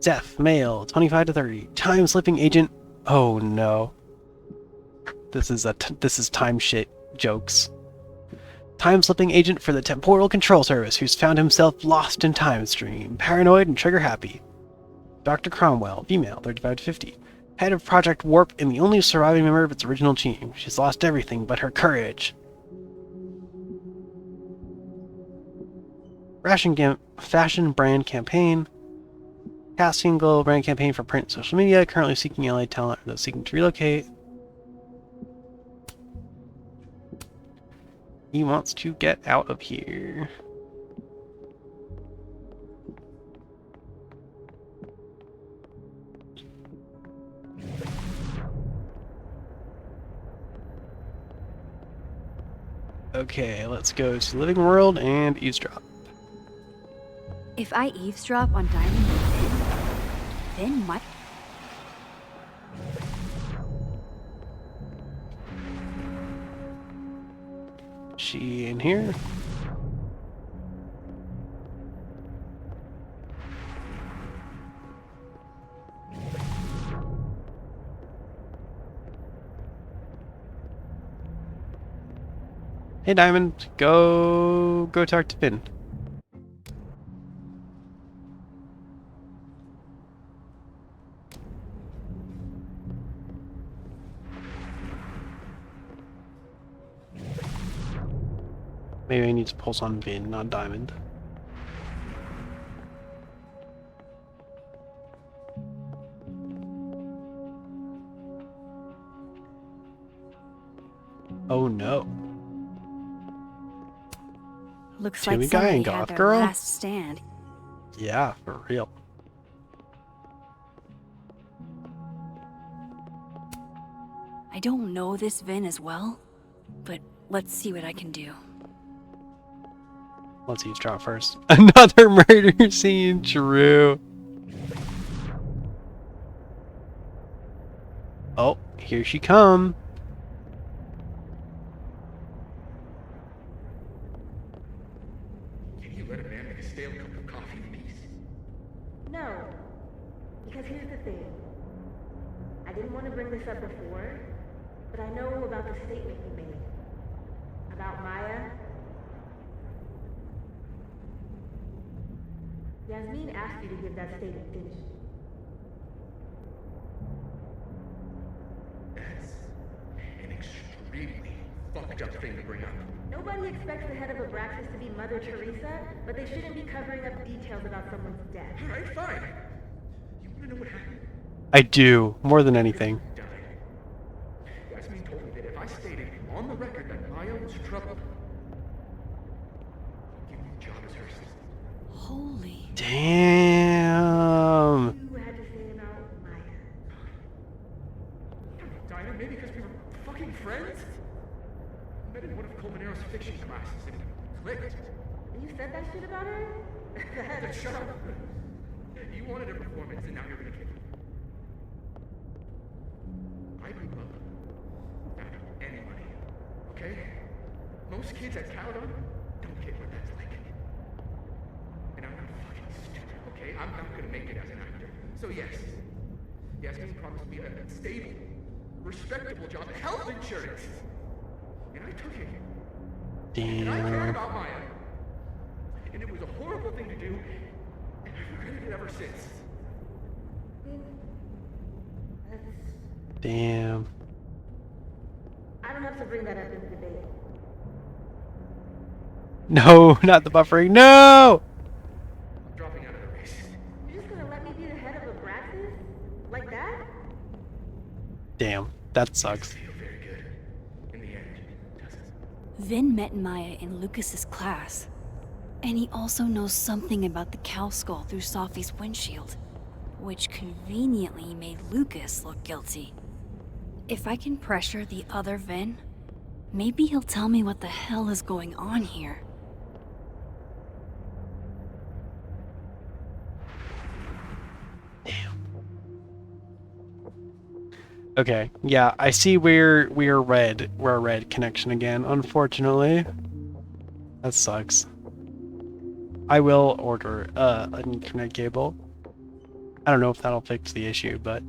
Deaf. Male. 25 to 30. Time-slipping agent. Oh no. This is time shit jokes. Time-slipping agent for the Temporal Control Service who's found himself lost in time stream. Paranoid and trigger-happy. Dr. Cromwell. Female. 35 to 50. Head of Project Warp and the only surviving member of its original team. She's lost everything but her courage. Fashion brand campaign. Casting global brand campaign for print and social media. Currently seeking LA talent or those seeking to relocate. He wants to get out of here. Okay, let's go to Living World and eavesdrop. If I eavesdrop on Diamond and Vin might. She in here? Hey Diamond, go talk to Finn. Maybe I need to pulse on Vin, not Diamond. Oh no. Looks Timmy like guy somebody and had Goth their Girl? last stand. Yeah, for real. I don't know this Vin as well, but let's see what I can do. Let's eavesdrop first. Another murder scene, true. Oh, here she come. Can you let a man make a stale cup of coffee in peace? No. Because here's the thing. I didn't want to bring this up before, but I know about the statement you made. About Maya. Yasmin asked you to give that statement, didn't she? That's an extremely fucked up thing to bring up. Nobody expects the head of Abraxas to be Mother Teresa, but they shouldn't be covering up details about someone's death. Alright, fine. You wanna know what happened? I do, more than anything. Yasmin told me that if I stated on the record that Maya was troubled, I'd give you a job as her assistant. Holy. Damn. You had to say about Maya. Dinah, maybe because we were fucking friends? I met in one of Colmenaro's fiction classes and it clicked. You said that shit about her? Shut up. You wanted a performance and now you're gonna kick it. I grew up without anybody, okay? Most kids at Caledon don't get what that's like. And I'm not fucking stupid, okay? I'm not gonna make it as an actor. So yes, Yasmin promised me a stable, respectable job, health insurance. And I took it. And I cared Damn. about Maya. And it was a horrible thing to do, and I've regretted it ever since. Damn. I don't have to bring that up in the debate. No, not the buffering. No! I'm dropping out of the race. You're just gonna let me be the head of Abraxas? Like that? Damn, that sucks. Feel very good. In the end, doesn't it? Vin met Maya in Lucas's class. And he also knows something about the cow skull through Sophie's windshield, which conveniently made Lucas look guilty. If I can pressure the other Vin, maybe he'll tell me what the hell is going on here. Okay, yeah, I see we're red. We're a red connection again, unfortunately. That sucks. I will order an Ethernet cable. I don't know if that'll fix the issue, but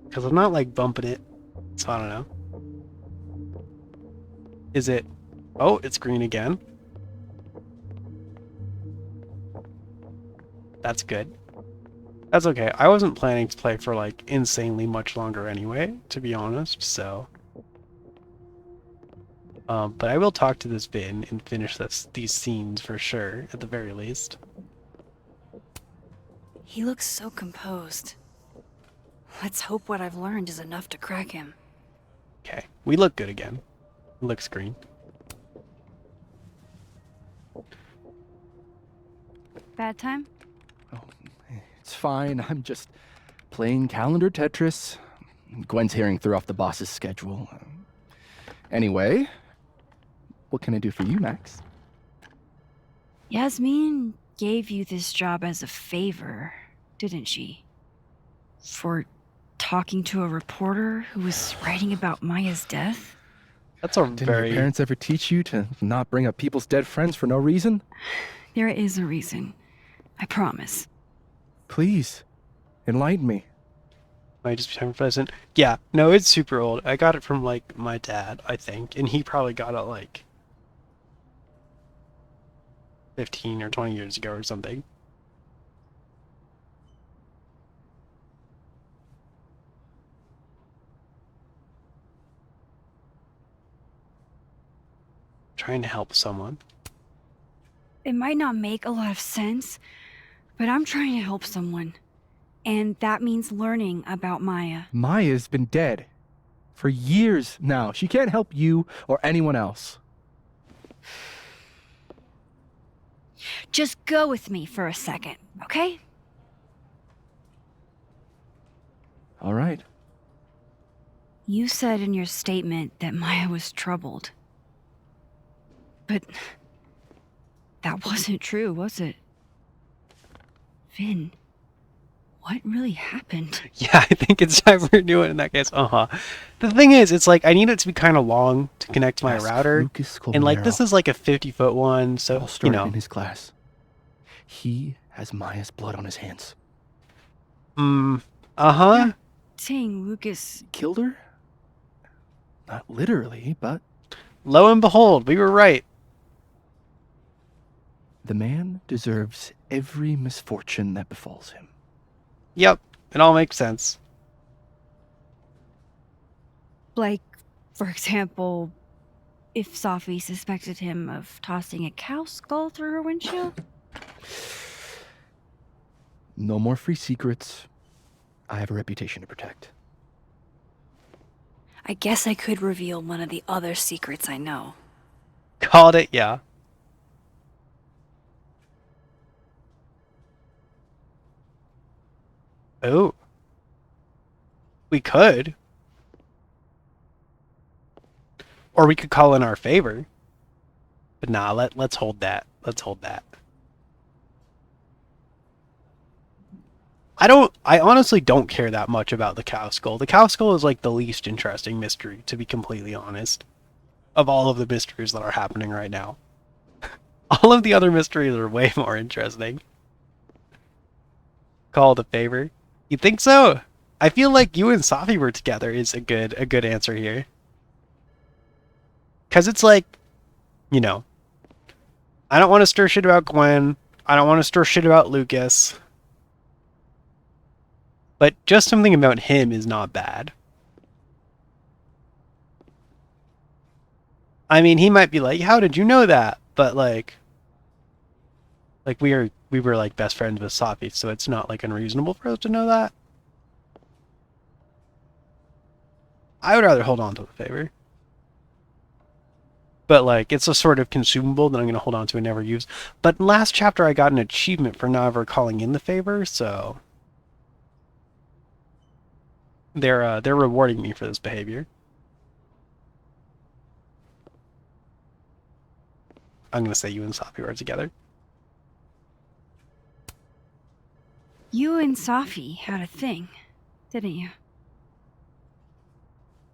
because I'm not like bumping it, so I don't know. Is it? Oh, it's green again. That's good. That's okay. I wasn't planning to play for like insanely much longer anyway, to be honest, so. But I will talk to this Vin and finish these scenes for sure, at the very least. He looks so composed. Let's hope what I've learned is enough to crack him. Okay, we look good again. looks green. Bad time? It's fine. I'm just playing calendar Tetris. Gwen's hearing threw off the boss's schedule. Anyway, what can I do for you, Max? Yasmin gave you this job as a favor, didn't she? For talking to a reporter who was writing about Maya's death? That's a Didn't very... your parents ever teach you to not bring up people's dead friends for no reason? There is a reason. I promise. Please, enlighten me. Might just be time for present. Yeah, no, it's super old. I got it from, like, my dad, I think. And he probably got it, like, 15 or 20 years ago or something. Trying to help someone. It might not make a lot of sense, but I'm trying to help someone. And that means learning about Maya. Maya's been dead for years now. She can't help you or anyone else. Just go with me for a second, okay? All right. You said in your statement that Maya was troubled. But that wasn't true, was it? Vin, what really happened? Yeah, I think it's time for a new one in that case. The thing is, it's like, I need it to be kind of long to connect to my Ask router. Lucas And, like, this Colmero. is like a 50-foot one, so, I'll you start know. in his class. He has Maya's blood on his hands. Uh-huh. Dang, Lucas. Killed her? Not literally, but Lo and behold, we were right. the man deserves every misfortune that befalls him. Yep, it all makes sense. Like, for example, if Safi suspected him of tossing a cow skull through her windshield? No more free secrets. I have a reputation to protect. I guess I could reveal one of the other secrets I know. Called it, yeah. Oh. We could. Or we could call in our favor. But nah, let's hold that. Let's hold that. I honestly don't care that much about the cow skull. The cow skull is like the least interesting mystery, to be completely honest, of all of the mysteries that are happening right now. All of the other mysteries are way more interesting. Call it a favor. You think so? I feel like you and Safi were together is a good answer here. Cause it's like, you know, I don't want to stir shit about Gwen. I don't want to stir shit about Lucas. But just something about him is not bad. I mean, he might be like, how did you know that? But like we were like best friends with Safi, so it's not like unreasonable for us to know that. I would rather hold on to the favor. But like, it's a sort of consumable that I'm going to hold on to and never use. But last chapter I got an achievement for never calling in the favor, so they're rewarding me for this behavior. I'm going to say you and Safi were together. You and Safi had a thing, didn't you?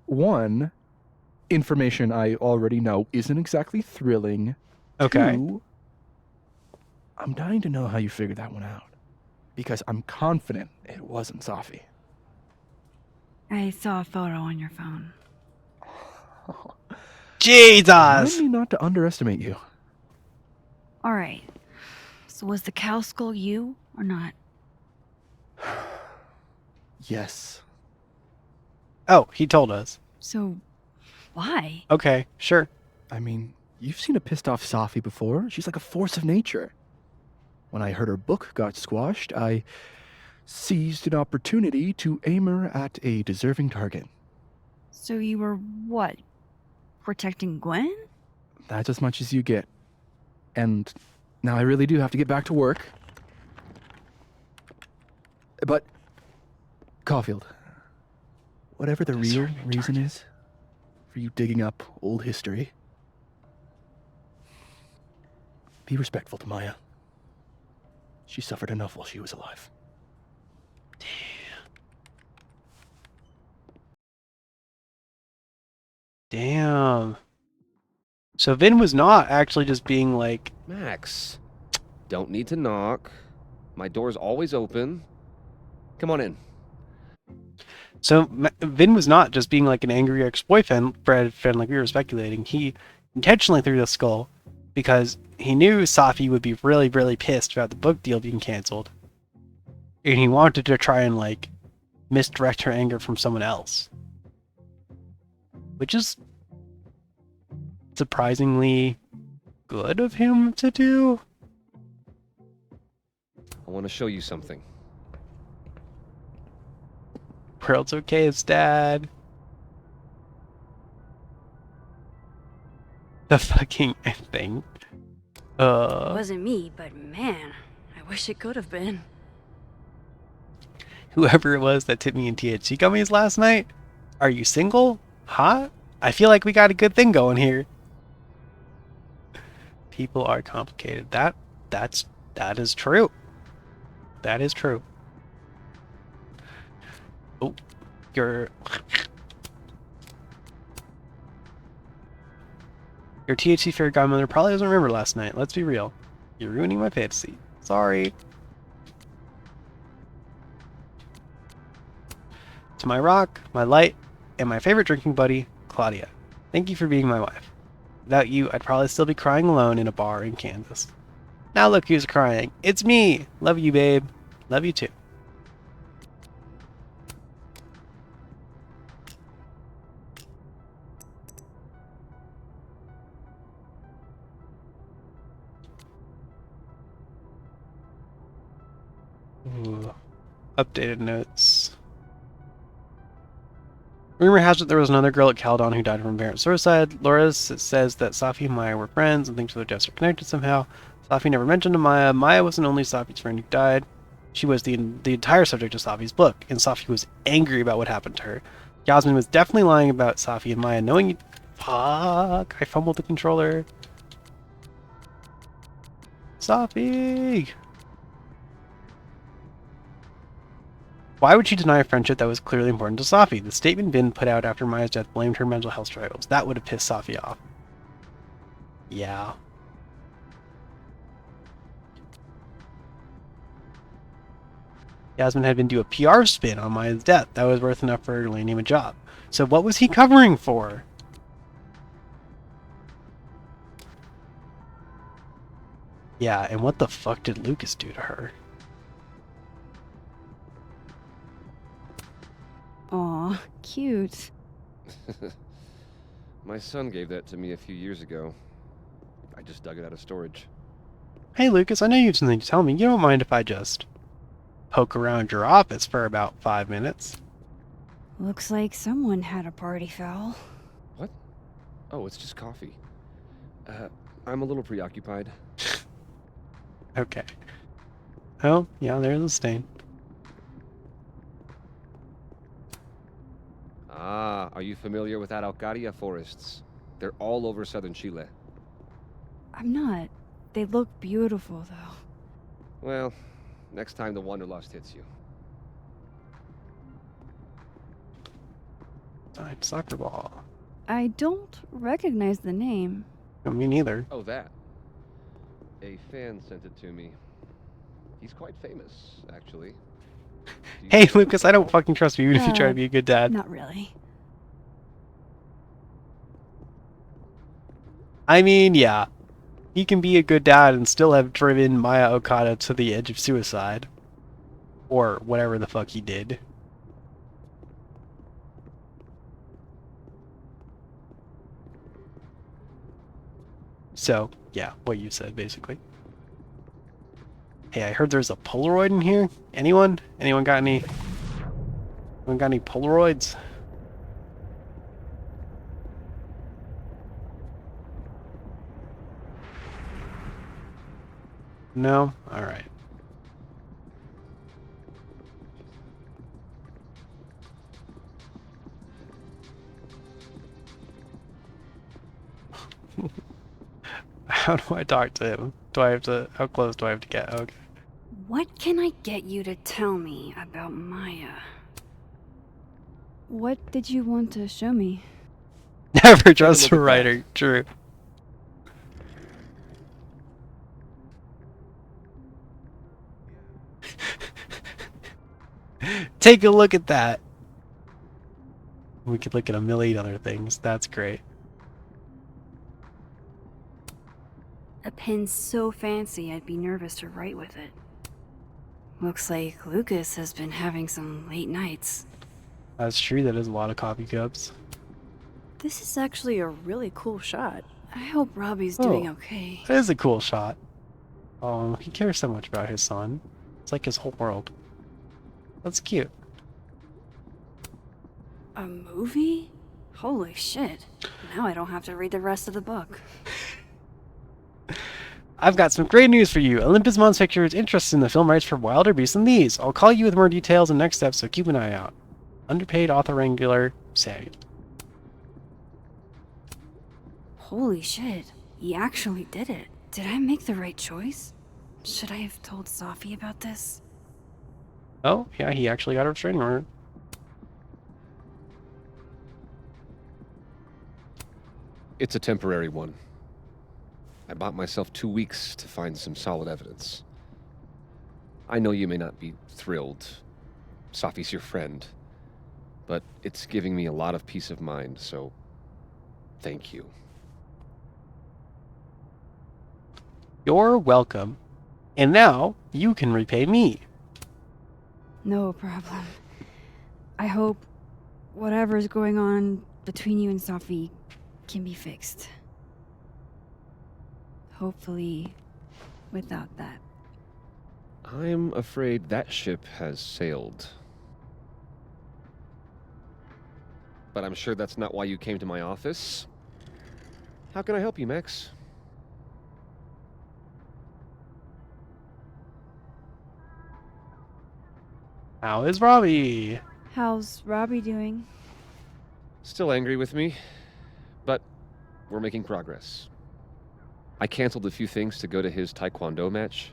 One, information I already know isn't exactly thrilling. Okay. Two, I'm dying to know how you figured that one out. Because I'm confident it wasn't Safi. I saw a photo on your phone. Jesus! Remind me not to underestimate you. Alright. So was the cow skull you, or not? Yes. Oh, he told us. So, why? Okay, sure. I mean, you've seen a pissed off Safi before. She's like a force of nature. When I heard her book got squashed, I seized an opportunity to aim her at a deserving target. So you were, what, protecting Gwen? That's as much as you get. And now I really do have to get back to work. But, Caulfield, whatever the real reason is for you digging up old history, be respectful to Maya. She suffered enough while she was alive. Damn. So Vin was not actually just being like... Max, don't need to knock. My door's always open. Come on in. So Vin was not just being like an angry ex-boyfriend like we were speculating. He intentionally threw the skull because he knew Safi would be really, really pissed about the book deal being canceled. And he wanted to try and like misdirect her anger from someone else. Which is surprisingly good of him to do. I want to show you something. World's okay, it's Dad. The fucking thing. It wasn't me, but man, I wish it could have been. Whoever it was that tipped me in THC gummies last night. Are you single? Huh? I feel like we got a good thing going here. People are complicated. That is true. That is true. Oh, your THC fairy godmother probably doesn't remember last night. Let's be real. You're ruining my fantasy. Sorry. To my rock, my light, and my favorite drinking buddy, Claudia. Thank you for being my wife. Without you, I'd probably still be crying alone in a bar in Kansas. Now look who's crying. It's me! Love you, babe. Love you too. Ooh. Updated notes. Rumor has it there was another girl at Caldon who died from apparent suicide. Laura says that Safi and Maya were friends and thinks their deaths are connected somehow. Safi never mentioned to Maya. Maya wasn't only Safi's friend who died. She was the entire subject of Safi's book, and Safi was angry about what happened to her. Yasmin was definitely lying about Safi and Maya knowing... Fuck! I fumbled the controller. Safi! Why would she deny a friendship that was clearly important to Safi? The statement Vin put out after Maya's death blamed her mental health struggles. That would have pissed Safi off. Yeah. Yasmin had been do a PR spin on Maya's death. That was worth enough for her to land him a job. So what was he covering for? Yeah, and what the fuck did Lucas do to her? Aw, cute. My son gave that to me a few years ago. I just dug it out of storage. Hey Lucas, I know you have something to tell me. You don't mind if I just poke around your office for about 5 minutes? Looks like someone had a party foul. What? Oh, it's just coffee. I'm a little preoccupied. Okay. Oh, yeah, there's a stain. Ah, are you familiar with Araucaria forests? They're all over southern Chile. I'm not. They look beautiful, though. Well, next time the Wanderlust hits you. Side soccer ball. I don't recognize the name. No, me neither. Oh, that. A fan sent it to me. He's quite famous, actually. Hey Lucas, I don't fucking trust you even if you try to be a good dad. Not really. I mean, yeah. He can be a good dad and still have driven Maya Okada to the edge of suicide. Or whatever the fuck he did. So, yeah, what you said, basically. Hey, I heard there's a Polaroid in here. Anyone? Anyone got any Polaroids? No? Alright. How do I talk to him? How close do I have to get? Okay. What can I get you to tell me about Maya? What did you want to show me? Never trust a writer. True. Take a look at that. We could look at a million other things. That's great. A pen so fancy I'd be nervous to write with it. Looks like Lucas has been having some late nights. That's true. That is a lot of coffee cups. This is actually a really cool shot. I hope Robbie's doing okay. That is a cool shot. Oh, he cares so much about his son. It's like his whole world. That's cute. A movie? Holy shit. Now I don't have to read the rest of the book. I've got some great news for you. Olympus Mons Pictures is interested in the film rights for Wilder Beasts than These. I'll call you with more details and next steps, so keep an eye out. Underpaid author wrangler, Say. Holy shit. He actually did it. Did I make the right choice? Should I have told Safi about this? Oh, yeah, he actually got a restraining order. It's a temporary one. I bought myself 2 weeks to find some solid evidence. I know you may not be thrilled. Safi's your friend. But it's giving me a lot of peace of mind, so thank you. You're welcome. And now, you can repay me. No problem. I hope whatever's going on between you and Safi can be fixed. Hopefully, without that. I'm afraid that ship has sailed. But I'm sure that's not why you came to my office. How can I help you, Max? How is Robbie? How's Robbie doing? Still angry with me, but we're making progress. I canceled a few things to go to his Taekwondo match.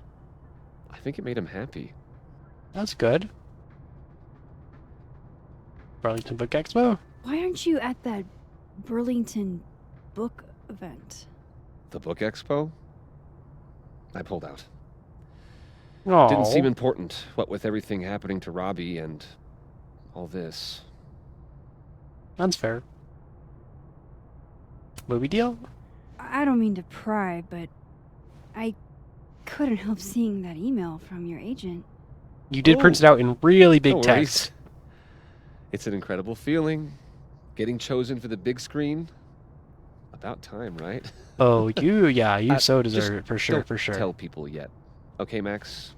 I think it made him happy. That's good. Burlington Book Expo? Why aren't you at that Burlington book event? The book expo? I pulled out. Aww. Didn't seem important, what with everything happening to Robbie and all this. That's fair. Movie deal? I don't mean to pry, but I couldn't help seeing that email from your agent. You did print it out in really big No text. worries. It's an incredible feeling. Getting chosen for the big screen. About time, right? Oh, you so just deserve it, for sure, don't for sure. tell people yet. Okay, Max?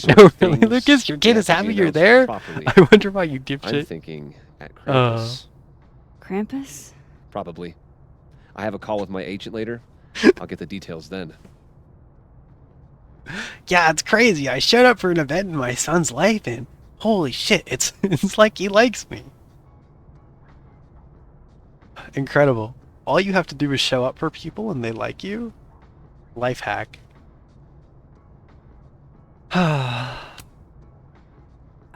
No, really, Lucas? Your kid is happy you're there? I wonder why you dipshit. I'm thinking at Krampus. Krampus? Probably. I have a call with my agent later. I'll get the details then. Yeah, it's crazy. I showed up for an event in my son's life, and holy shit, it's like he likes me. Incredible. All you have to do is show up for people and they like you. Life hack. I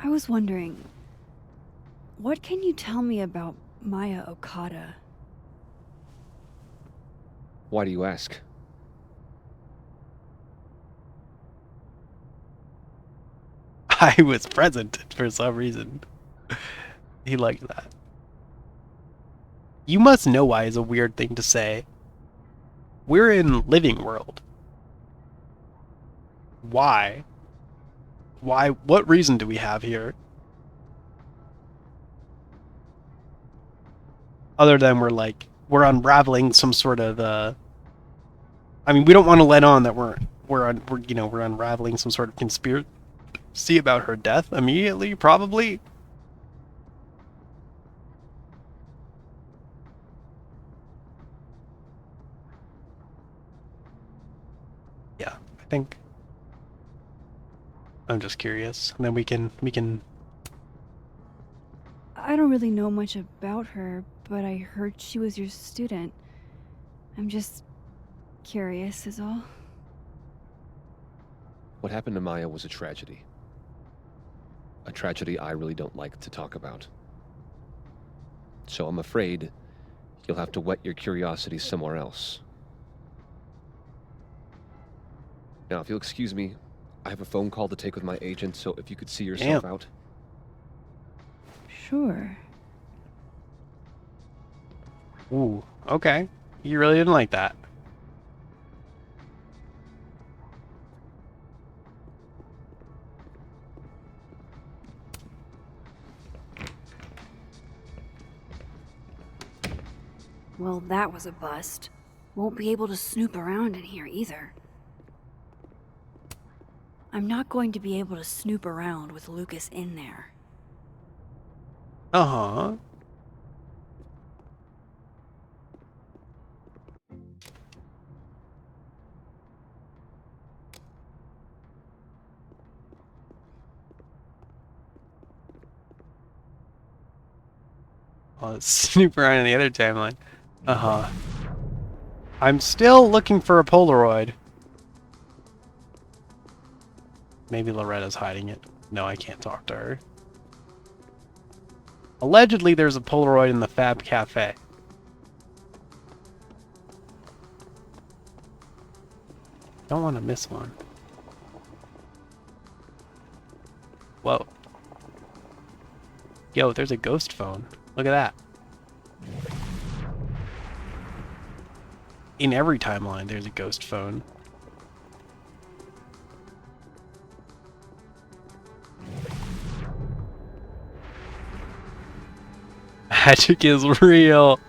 was wondering, what can you tell me about Maya Okada? Why do you ask? I was present for some reason. He liked that. You must know why is a weird thing to say. We're in Living World. Why? Why? What reason do we have here? Other than we're unraveling some sort of I mean, we don't want to let on that we're unraveling some sort of conspiracy about her death immediately, probably. Yeah, I think I'm just curious. And then we can I don't really know much about her, but I heard she was your student. I'm just curious is all. What happened to Maya was a tragedy. A tragedy I really don't like to talk about. So I'm afraid you'll have to whet your curiosity somewhere else. Now, if you'll excuse me, I have a phone call to take with my agent, so if you could see yourself out. Sure. Ooh, okay. You really didn't like that. Well, that was a bust. Won't be able to snoop around in here either. I'm not going to be able to snoop around with Lucas in there. Uh-huh. Oh, let's snoop around in the other timeline. Uh-huh. I'm still looking for a Polaroid. Maybe Loretta's hiding it. No, I can't talk to her. Allegedly, there's a Polaroid in the Fab Cafe. Don't want to miss one. Whoa. Yo, there's a ghost phone. Look at that. In every timeline, there's a ghost phone. Magic is real.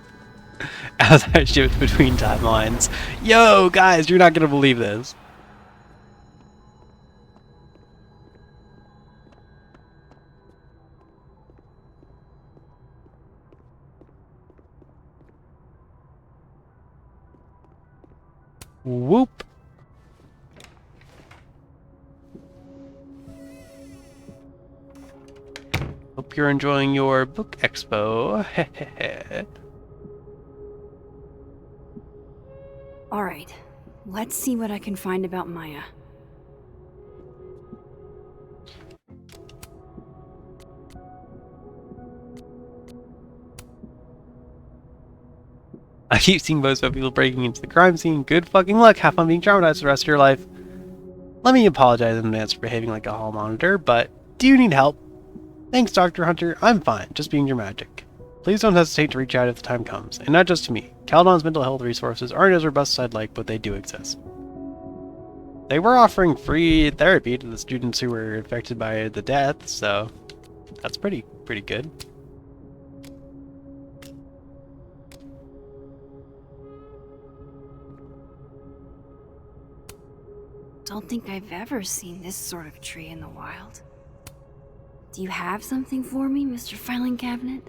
As I shift between timelines. Yo, guys, you're not gonna believe this. Whoop. Hope you're enjoying your book expo. Alright, let's see what I can find about Maya. I keep seeing posts about people breaking into the crime scene. Good fucking luck. Have fun being traumatized the rest of your life. Let me apologize in advance for behaving like a hall monitor, but do you need help? Thanks, Dr. Hunter. I'm fine. Just being dramatic. Please don't hesitate to reach out if the time comes. And not just to me. Caledon's mental health resources aren't as robust as I'd like, but they do exist. They were offering free therapy to the students who were affected by the death, so that's pretty good. Don't think I've ever seen this sort of tree in the wild. Do you have something for me, Mr. Filing Cabinet?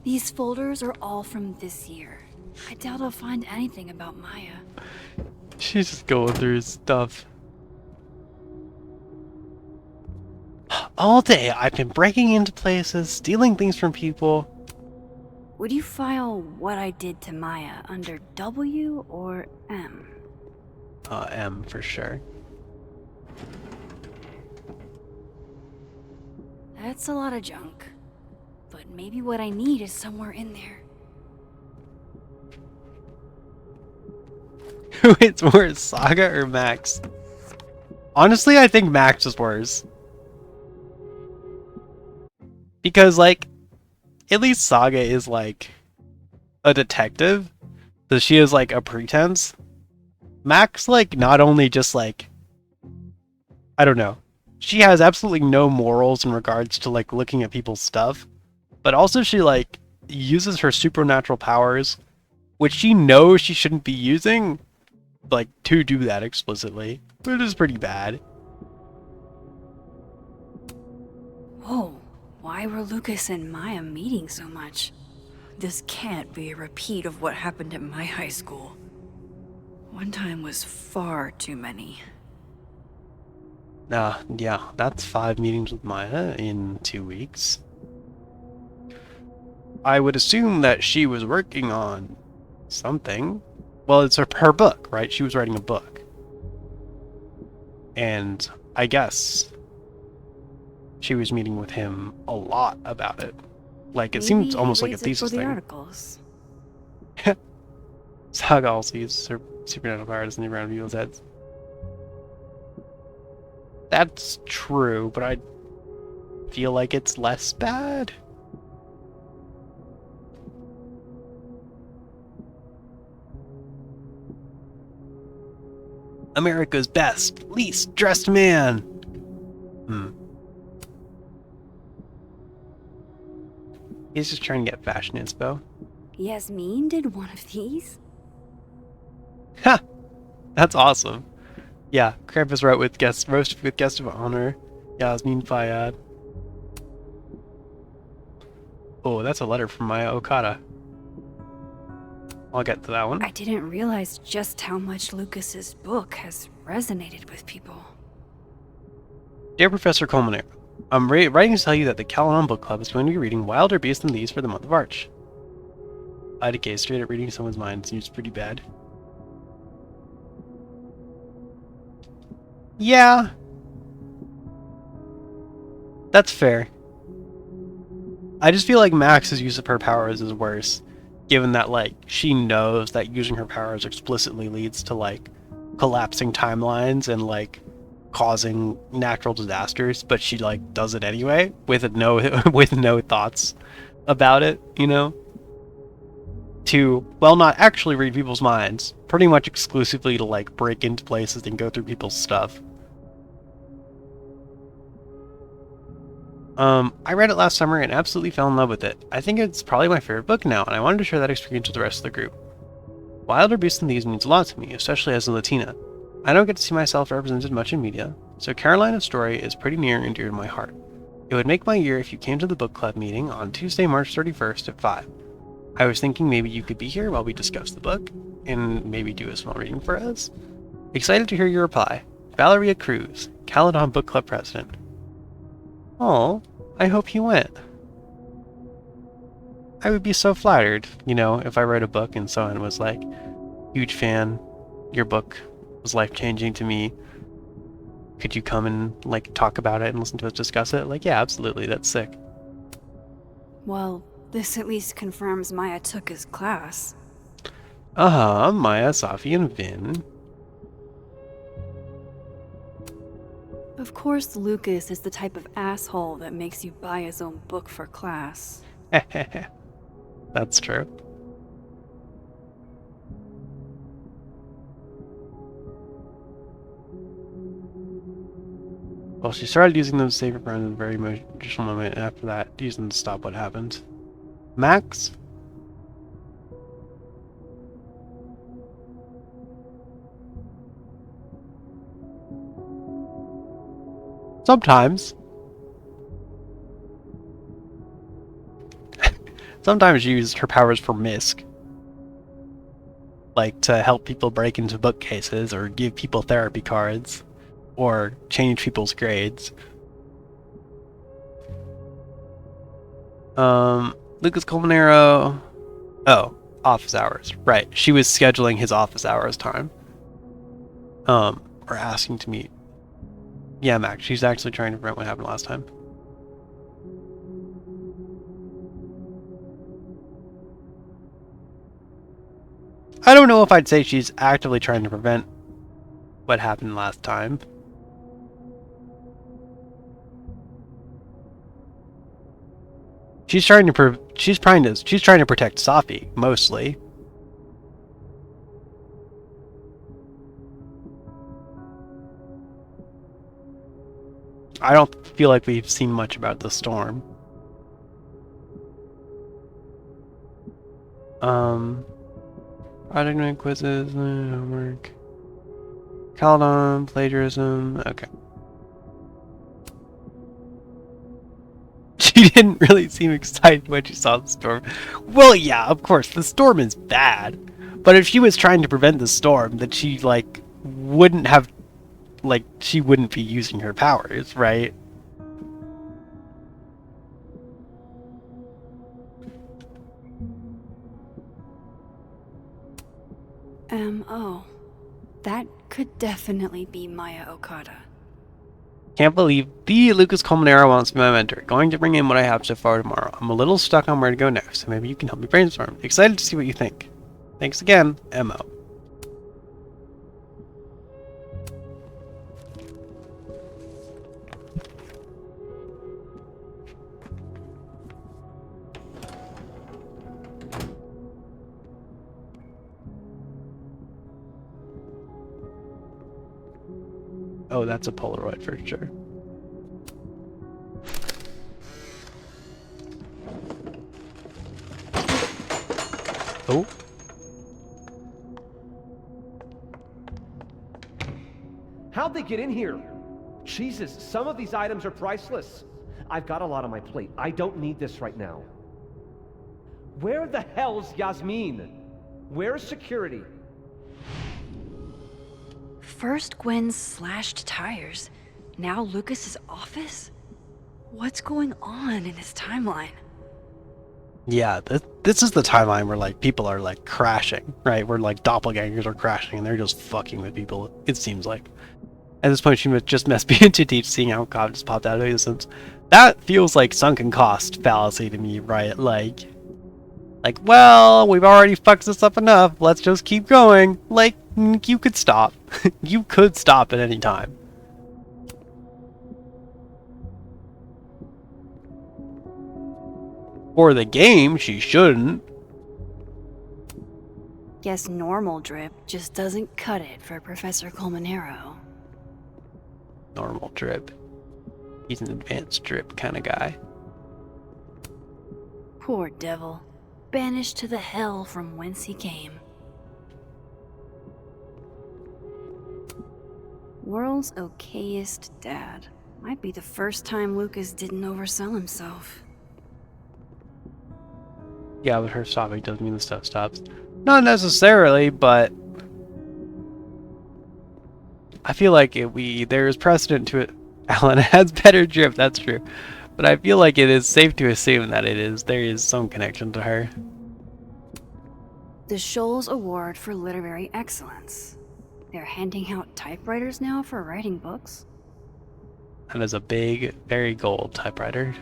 These folders are all from this year. I doubt I'll find anything about Maya. She's just going through his stuff. All day, I've been breaking into places, stealing things from people. Would you file what I did to Maya under W or M? M for sure. That's a lot of junk. But maybe what I need is somewhere in there. Who hits worse, Saga or Max? Honestly, I think Max is worse. Because, like, at least Saga is, like, a detective. So she is, like, a pretense. Max, like, not only just, like, I don't know. She has absolutely no morals in regards to, like, looking at people's stuff. But also she, like, uses her supernatural powers, which she knows she shouldn't be using, like, to do that explicitly. Which is pretty bad. Whoa, why were Lucas and Maya meeting so much? This can't be a repeat of what happened at my high school. One time was far too many. Yeah, that's 5 meetings with Maya in 2 weeks. I would assume that she was working on something. Well, it's her book, right? She was writing a book. And I guess she was meeting with him a lot about it. Like, it seems almost like a thesis thing. Articles. Saga also uses her supernatural powers in the around people's heads. That's true, but I feel like it's less bad. America's best, least dressed man. He's just trying to get fashion inspo. Yasmin did one of these? Ha! That's awesome. Yeah, Krampus wrote with roasted with guest of honor, Yasmin Fayyad. Oh, that's a letter from Maya Okada. I'll get to that one. I didn't realize just how much Lucas's book has resonated with people. Dear Professor Colmenaire, I'm writing to tell you that the Caledon Book Club is going to be reading Wilder Beasts Than These for the month of March. IDK, straight at reading someone's mind seems pretty bad. Yeah. That's fair. I just feel like Max's use of her powers is worse, given that, like, she knows that using her powers explicitly leads to, like, collapsing timelines and, like, causing natural disasters, but she, like, does it anyway with no thoughts about it, you know? To, well, not actually read people's minds, pretty much exclusively to, like, break into places and go through people's stuff. I read it last summer and absolutely fell in love with it. I think it's probably my favorite book now, and I wanted to share that experience with the rest of the group. Wilder Beasts Than These means a lot to me, especially as a Latina. I don't get to see myself represented much in media, so Carolina's story is pretty near and dear to my heart. It would make my year if you came to the book club meeting on Tuesday, March 31st at 5. I was thinking maybe you could be here while we discuss the book, and maybe do a small reading for us. Excited to hear your reply. Valeria Cruz, Caledon Book Club President. Oh, I hope he went. I would be so flattered, you know, if I wrote a book and someone was like, huge fan, your book was life-changing to me. Could you come and, like, talk about it and listen to us discuss it? Like, yeah, absolutely, that's sick. Well, this at least confirms Maya took his class. Maya, Safi, and Vin. Of course, Lucas is the type of asshole that makes you buy his own book for class. That's true. Well, she started using those safer pronouns in a very emotional moment, and after that, used them to stop what happened. Max? Sometimes. Sometimes she used her powers for misc. Like to help people break into bookcases, or give people therapy cards, or change people's grades. Lucas Colmenero. Oh, office hours. Right. She was scheduling his office hours time. Or asking to meet. Yeah, Max, she's actually trying to prevent what happened last time. I don't know if I'd say she's actively trying to prevent what happened last time. She's trying to protect Safi, mostly. I don't feel like we've seen much about the storm. Project night quizzes, homework. Caledon, plagiarism, okay. She didn't really seem excited when she saw the storm. Well, yeah, of course, the storm is bad. But if she was trying to prevent the storm, then she, like, wouldn't have, like, she wouldn't be using her powers, right? M.O. That could definitely be Maya Okada. Can't believe the Lucas Colmenero wants to be my mentor. Going to bring in what I have so far tomorrow. I'm a little stuck on where to go next, so maybe you can help me brainstorm. Excited to see what you think. Thanks again, M.O. Oh, that's a Polaroid for sure. Oh. How'd they get in here? Jesus, some of these items are priceless. I've got a lot on my plate. I don't need this right now. Where the hell's Yasmin? Where's security? First Gwen's slashed tires, now Lucas's office? What's going on in this timeline? Yeah, this is the timeline where, like, people are, like, crashing, right? Where, like, doppelgangers are crashing and they're just fucking with people, it seems like. At this point, she just must be into teach, seeing how Cobb just popped out of existence. That feels like sunken cost fallacy to me, right? Like, well, we've already fucked this up enough. Let's just keep going. Like, you could stop. You could stop at any time. For the game, she shouldn't. Guess normal drip just doesn't cut it for Professor Colmenero. Normal drip. He's an advanced drip kind of guy. Poor devil. Banished to the hell from whence he came. World's okayest dad. Might be the first time Lucas didn't oversell himself. Yeah, but her stopping doesn't mean the stuff stops. Not necessarily, but I feel like there is precedent to it. Alan has better drip, that's true. But I feel like it is safe to assume that there is some connection to her. The Scholes Award for Literary Excellence. They're handing out typewriters now for writing books. And is a big, very gold typewriter.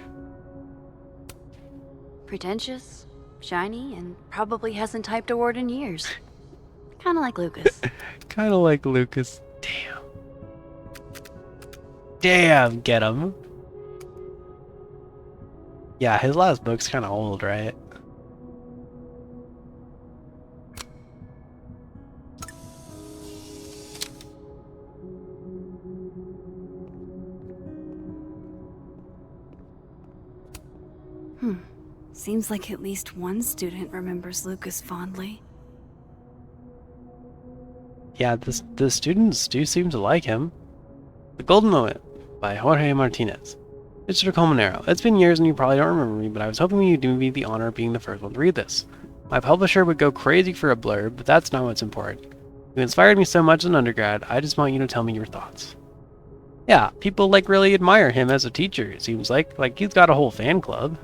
Pretentious, shiny, and probably hasn't typed a word in years. Kinda like Lucas. Kinda like Lucas. Damn. Damn, get him. Yeah, his last book's kinda old, right? Seems like at least one student remembers Lucas fondly. Yeah, the students do seem to like him. The Golden Moment by Jorge Martinez. Mr. Colmenero, it's been years and you probably don't remember me, but I was hoping you'd do me the honor of being the first one to read this. My publisher would go crazy for a blurb, but that's not what's important. You inspired me so much as an undergrad, I just want you to tell me your thoughts. Yeah, people like really admire him as a teacher, it seems like. Like, he's got a whole fan club.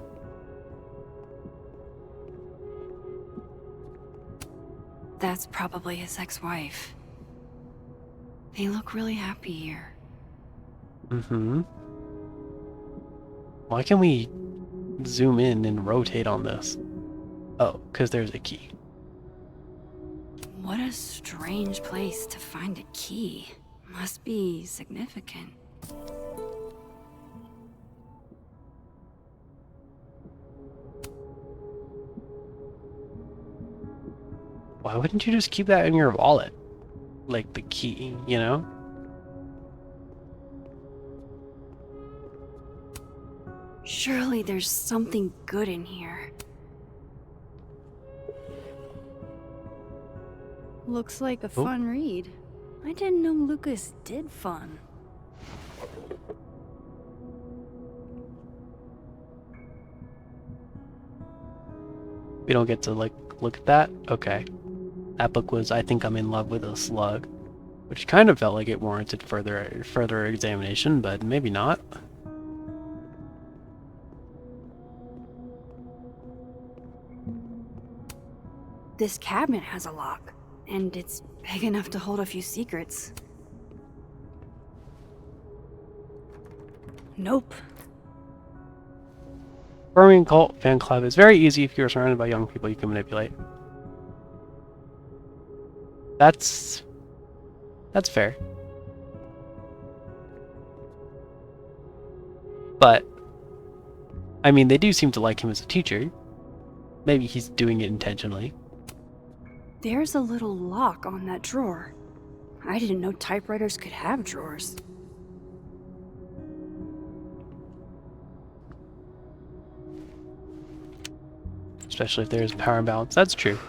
That's probably his ex-wife. They look really happy here. Mm-hmm. Why can we zoom in and rotate on this? Oh, because there's a key. What a strange place to find a key. Must be significant. Why wouldn't you just keep that in your wallet? Like the key, you know? Surely there's something good in here. Looks like a fun read. I didn't know Lucas did fun. We don't get to, like, look at that? Okay. That book was I Think I'm in Love with a Slug, which kind of felt like it warranted further examination, but maybe not. This cabinet has a lock, and it's big enough to hold a few secrets. Nope. Forming a cult fan club is very easy if you're surrounded by young people you can manipulate. That's fair. But, I mean, they do seem to like him as a teacher. Maybe he's doing it intentionally. There's a little lock on that drawer. I didn't know typewriters could have drawers. Especially if there's power imbalance. That's true.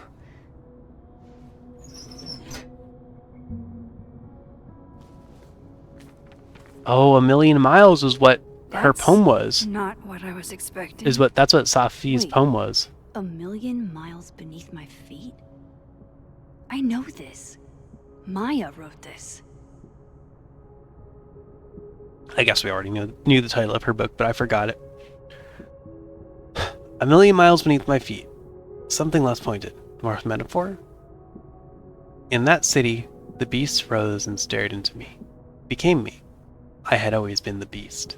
Oh, A Million Miles is what her poem was. Not what I was expecting. That's what Safi's Wait. poem was. A million miles beneath my feet? I know this. Maya wrote this. I guess we already knew the title of her book, but I forgot it. A million miles beneath my feet. Something less pointed. More metaphor? In that city, the beast rose and stared into me. Became me. I had always been the beast.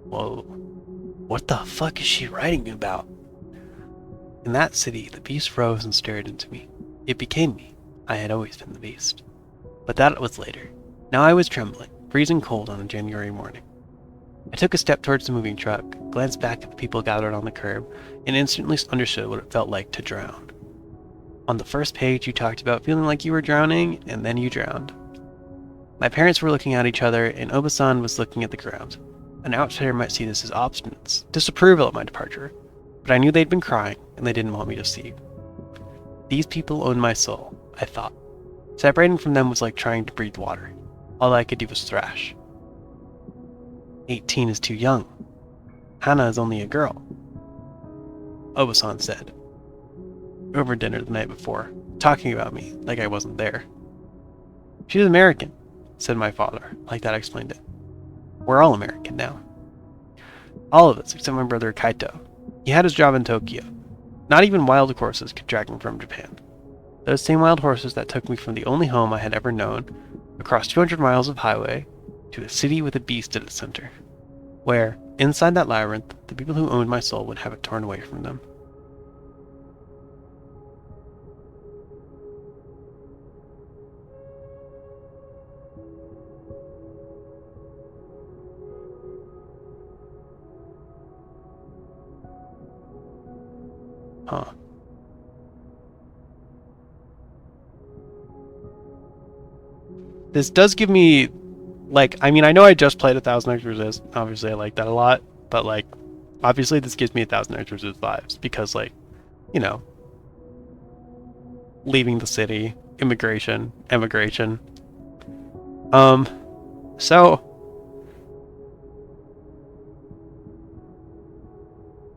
Whoa. What the fuck is she writing about? In that city, the beast rose and stared into me. It became me. I had always been the beast. But that was later. Now I was trembling, freezing cold on a January morning. I took a step towards the moving truck, glanced back at the people gathered on the curb, and instantly understood what it felt like to drown. On the first page, you talked about feeling like you were drowning, and then you drowned. My parents were looking at each other, and Obasan was looking at the ground. An outsider might see this as obstinance, disapproval of my departure, but I knew they'd been crying, and they didn't want me to see. These people owned my soul, I thought. Separating from them was like trying to breathe water. All I could do was thrash. 18 is too young. Hannah is only a girl, Obasan said. Over dinner the night before, talking about me like I wasn't there. She's American, said my father, like that explained it. We're all American now. All of us, except my brother Kaito. He had his job in Tokyo. Not even wild horses could drag him from Japan. Those same wild horses that took me from the only home I had ever known, across 200 miles of highway, to a city with a beast at its center, where, inside that labyrinth, the people who owned my soul would have it torn away from them. Huh. This does give me, like, I mean, I know I just played 1000 X Resist. Obviously, I like that a lot. But, like, obviously this gives me 1000 X Resist vibes. Because, like, you know, leaving the city, emigration. So,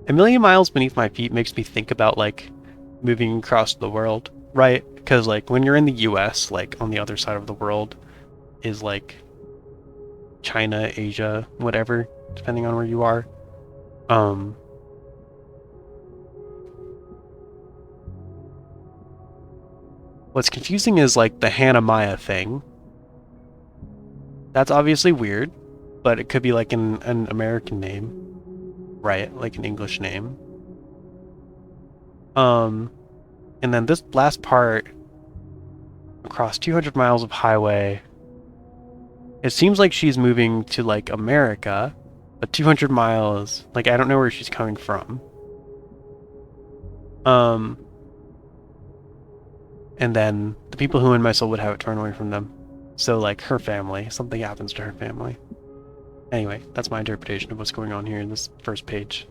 A Million Miles Beneath My Feet makes me think about, like, moving across the world, right? Because, like, when you're in the US, like, on the other side of the world is, like, China, Asia, whatever, depending on where you are. What's confusing is, like, the Hannah Maya thing. That's obviously weird, but it could be, like, an American name. Right, like an English name. And then this last part, across 200 miles of highway, it seems like she's moving to, like, America, but 200 miles, like, I don't know where she's coming from. And then the people who own my soul would have it torn away from them. So, like, her family, something happens to her family. Anyway, that's my interpretation of what's going on here in this first page.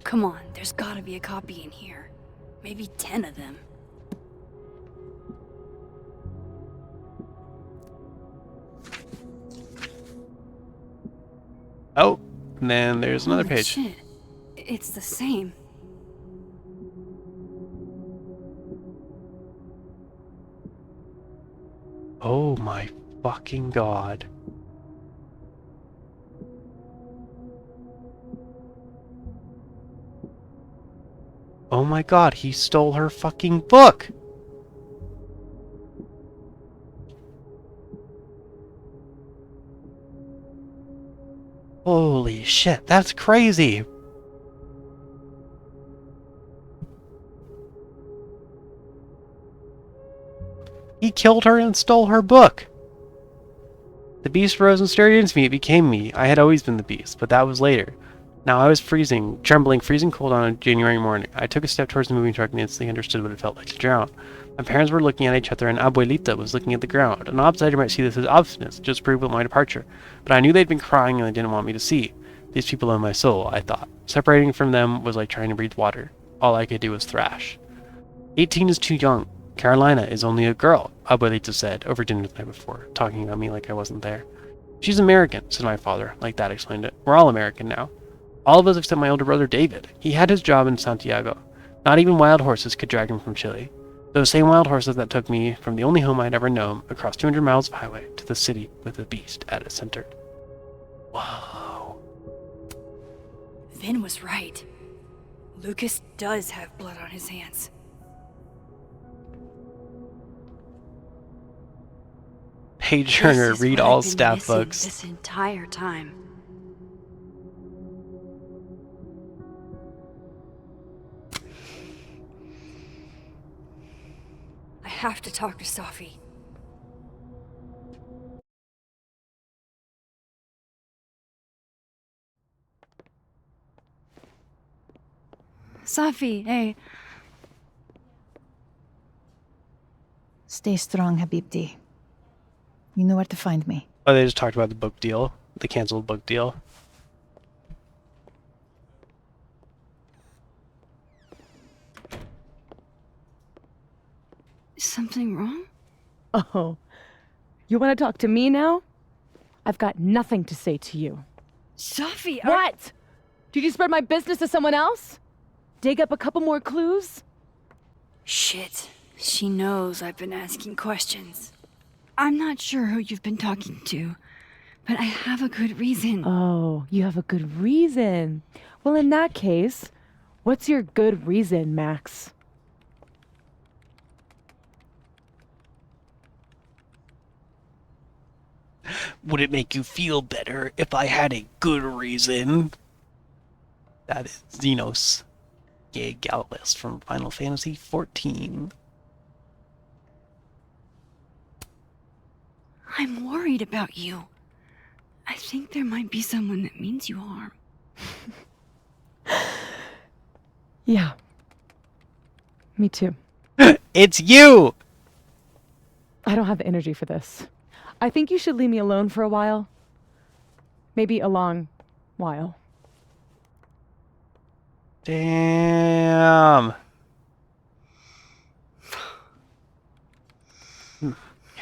Come on, there's gotta be a copy in here. Maybe 10 of them. Oh, and then there's another Holy page. Shit. It's the same. Oh my fucking god. Oh my god, he stole her fucking book! Holy shit, that's crazy! He killed her and stole her book! The beast rose and stared into me. It became me. I had always been the beast, but that was later. Now I was trembling, freezing cold on a January morning. I took a step towards the moving truck and instantly understood what it felt like to drown. My parents were looking at each other and Abuelita was looking at the ground. An outsider might see this as obstinance, just prove my departure. But I knew they'd been crying and they didn't want me to see. These people own my soul, I thought. Separating from them was like trying to breathe water. All I could do was thrash. 18 is too young. Carolina is only a girl, Abuelita said over dinner the night before, talking about me like I wasn't there. She's American, said my father, like that explained it. We're all American now. All of us except my older brother David. He had his job in Santiago. Not even wild horses could drag him from Chile. Those same wild horses that took me from the only home I'd ever known across 200 miles of highway to the city with the beast at its center. Whoa. Vin was right. Lucas does have blood on his hands. Page Turner, This is read what all I've been staff missing books. this entire time. I have to talk to Safi. Safi, hey. Stay strong, Habibti. You know where to find me. Oh, they just talked about the book deal. The canceled book deal. Is something wrong? Oh, you want to talk to me now? I've got nothing to say to you. Safi, What? Did you spread my business to someone else? Dig up a couple more clues? Shit. She knows I've been asking questions. I'm not sure who you've been talking to, but I have a good reason. Oh, you have a good reason. Well, in that case, what's your good reason, Max? Would it make you feel better if I had a good reason? That is Xenos. Yay, Galvest from Final Fantasy XIV. I'm worried about you. I think there might be someone that means you harm. Yeah. Me too. It's you! I don't have the energy for this. I think you should leave me alone for a while. Maybe a long while. Damn.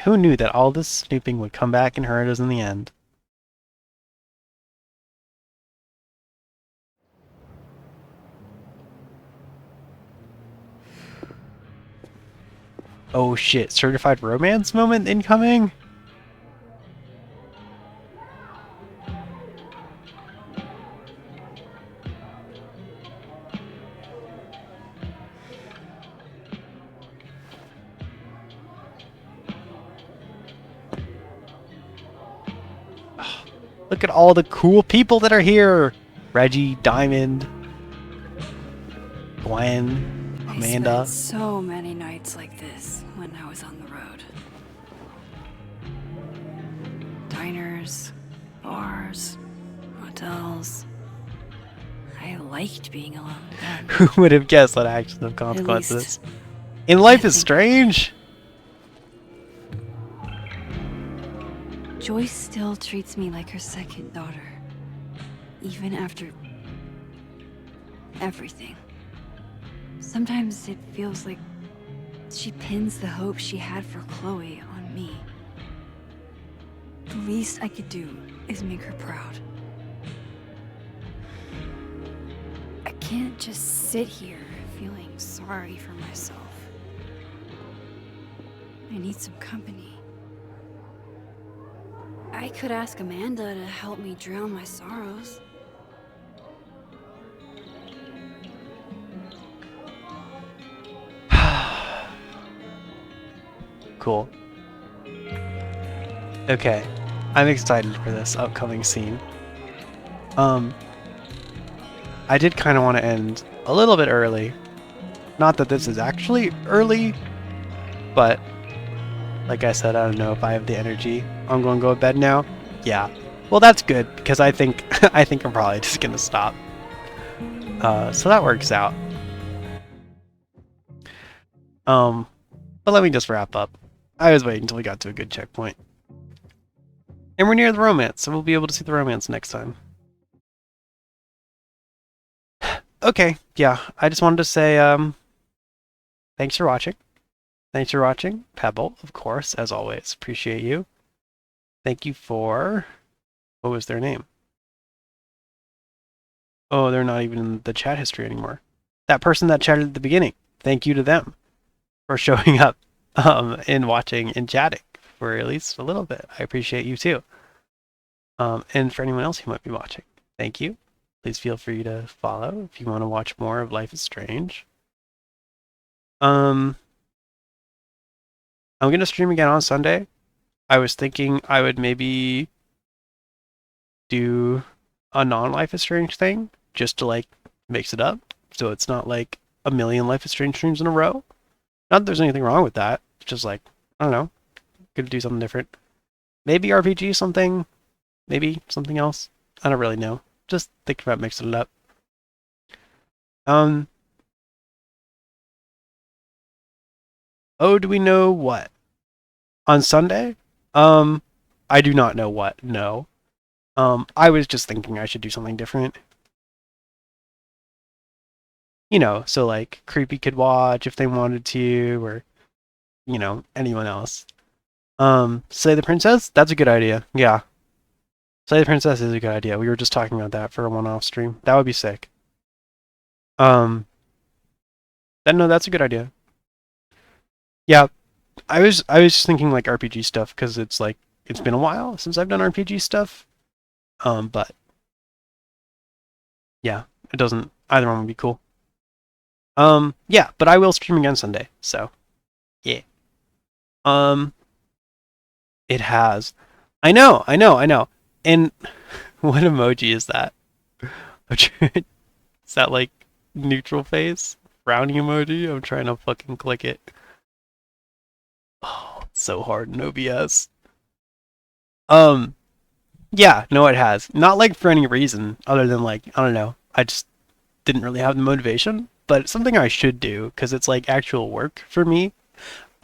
Who knew that all this snooping would come back and hurt us in the end? Oh shit, certified romance moment incoming? Look at all the cool people that are here! Reggie, Diamond, Gwen, Amanda. I spent so many nights like this when I was on the road. Diners, bars, hotels. I liked being alone then. Who would have guessed that actions have consequences? In Life is Strange? Joyce still treats me like her second daughter. Even after everything. Sometimes it feels like she pins the hope she had for Chloe on me. The least I could do is make her proud. I can't just sit here feeling sorry for myself. I need some company. I could ask Amanda to help me drown my sorrows. Cool. Okay, I'm excited for this upcoming scene. I did kind of want to end a little bit early. Not that this is actually early, but like I said, I don't know if I have the energy. I'm going to go to bed now. Yeah. Well, that's good because I think I'm probably just gonna stop. So that works out. But let me just wrap up. I was waiting until we got to a good checkpoint. And we're near the romance, so we'll be able to see the romance next time. Okay, yeah, I just wanted to say, thanks for watching. Thanks for watching. Pebble, of course, as always. Appreciate you. Thank you for... What was their name? Oh, they're not even in the chat history anymore. That person that chatted at the beginning. Thank you to them for showing up and watching and chatting for at least a little bit. I appreciate you too. And for anyone else who might be watching, thank you. Please feel free to follow if you want to watch more of Life is Strange. I'm going to stream again on Sunday. I was thinking I would maybe do a non-Life is Strange thing just to like mix it up so it's not like a million Life is Strange streams in a row. Not that there's anything wrong with that. It's just like, I don't know. Gonna do something different. Maybe RPG something. Maybe something else. I don't really know. Just think about mixing it up. Oh, do we know what? On Sunday? I do not know what, no. I was just thinking I should do something different. You know, so like Creepy could watch if they wanted to, or, you know, anyone else. Slay the Princess? That's a good idea. Yeah. Slay the Princess is a good idea. We were just talking about that for a one-off stream. That would be sick. No, that's a good idea. Yeah, I was just thinking like RPG stuff because it's like it's been a while since I've done RPG stuff. But yeah, it doesn't. Either one would be cool. Yeah, but I will stream again Sunday. So yeah. It has. I know. And what emoji is that? Is that like neutral face? Frowning emoji? I'm trying to fucking click it. Oh, it's so hard in OBS. Yeah, no, it has. Not like for any reason other than like, I don't know. I just didn't really have the motivation, but it's something I should do because it's like actual work for me.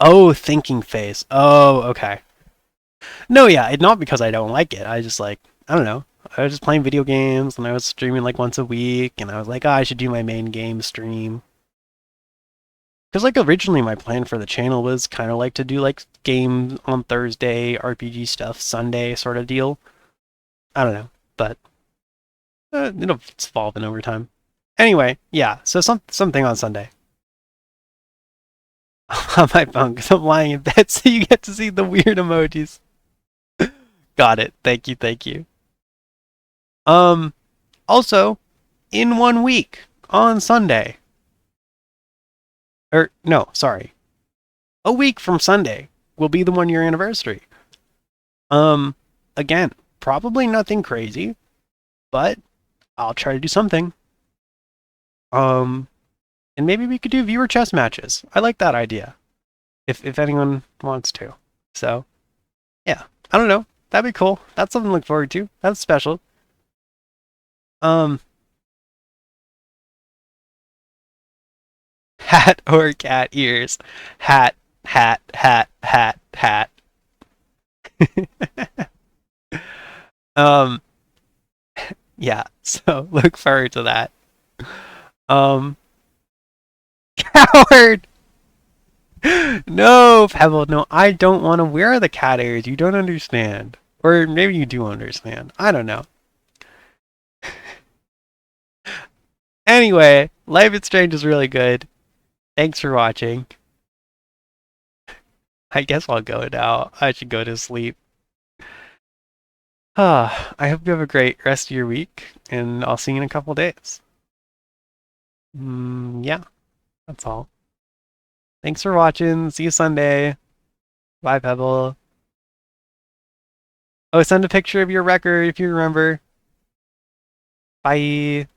Oh, thinking face. Oh, okay. No, yeah, not because I don't like it. I just like, I don't know. I was just playing video games and I was streaming like once a week and I was like, oh, I should do my main game stream. Because like originally my plan for the channel was kind of like to do like game on Thursday, RPG stuff Sunday sort of deal. I don't know, but it's evolving over time. Anyway, yeah, so something on Sunday. On my phone because I'm lying in bed so you get to see the weird emojis. Got it. Thank you. Also, in 1 week, on Sunday. No, sorry. A week from Sunday will be the 1 year anniversary. Again, probably nothing crazy, but I'll try to do something. And maybe we could do viewer chess matches. I like that idea. If anyone wants to. So, yeah. I don't know. That'd be cool. That's something to look forward to. That's special. Hat or cat ears. Hat. Yeah, so look forward to that. Coward! No, Pebble, no, I don't want to wear the cat ears. You don't understand. Or maybe you do understand. I don't know. Anyway, Life is Strange is really good. Thanks for watching. I guess I'll go now. I should go to sleep. I hope you have a great rest of your week, and I'll see you in a couple days. Yeah, that's all. Thanks for watching. See you Sunday. Bye, Pebble. Oh, send a picture of your record if you remember. Bye.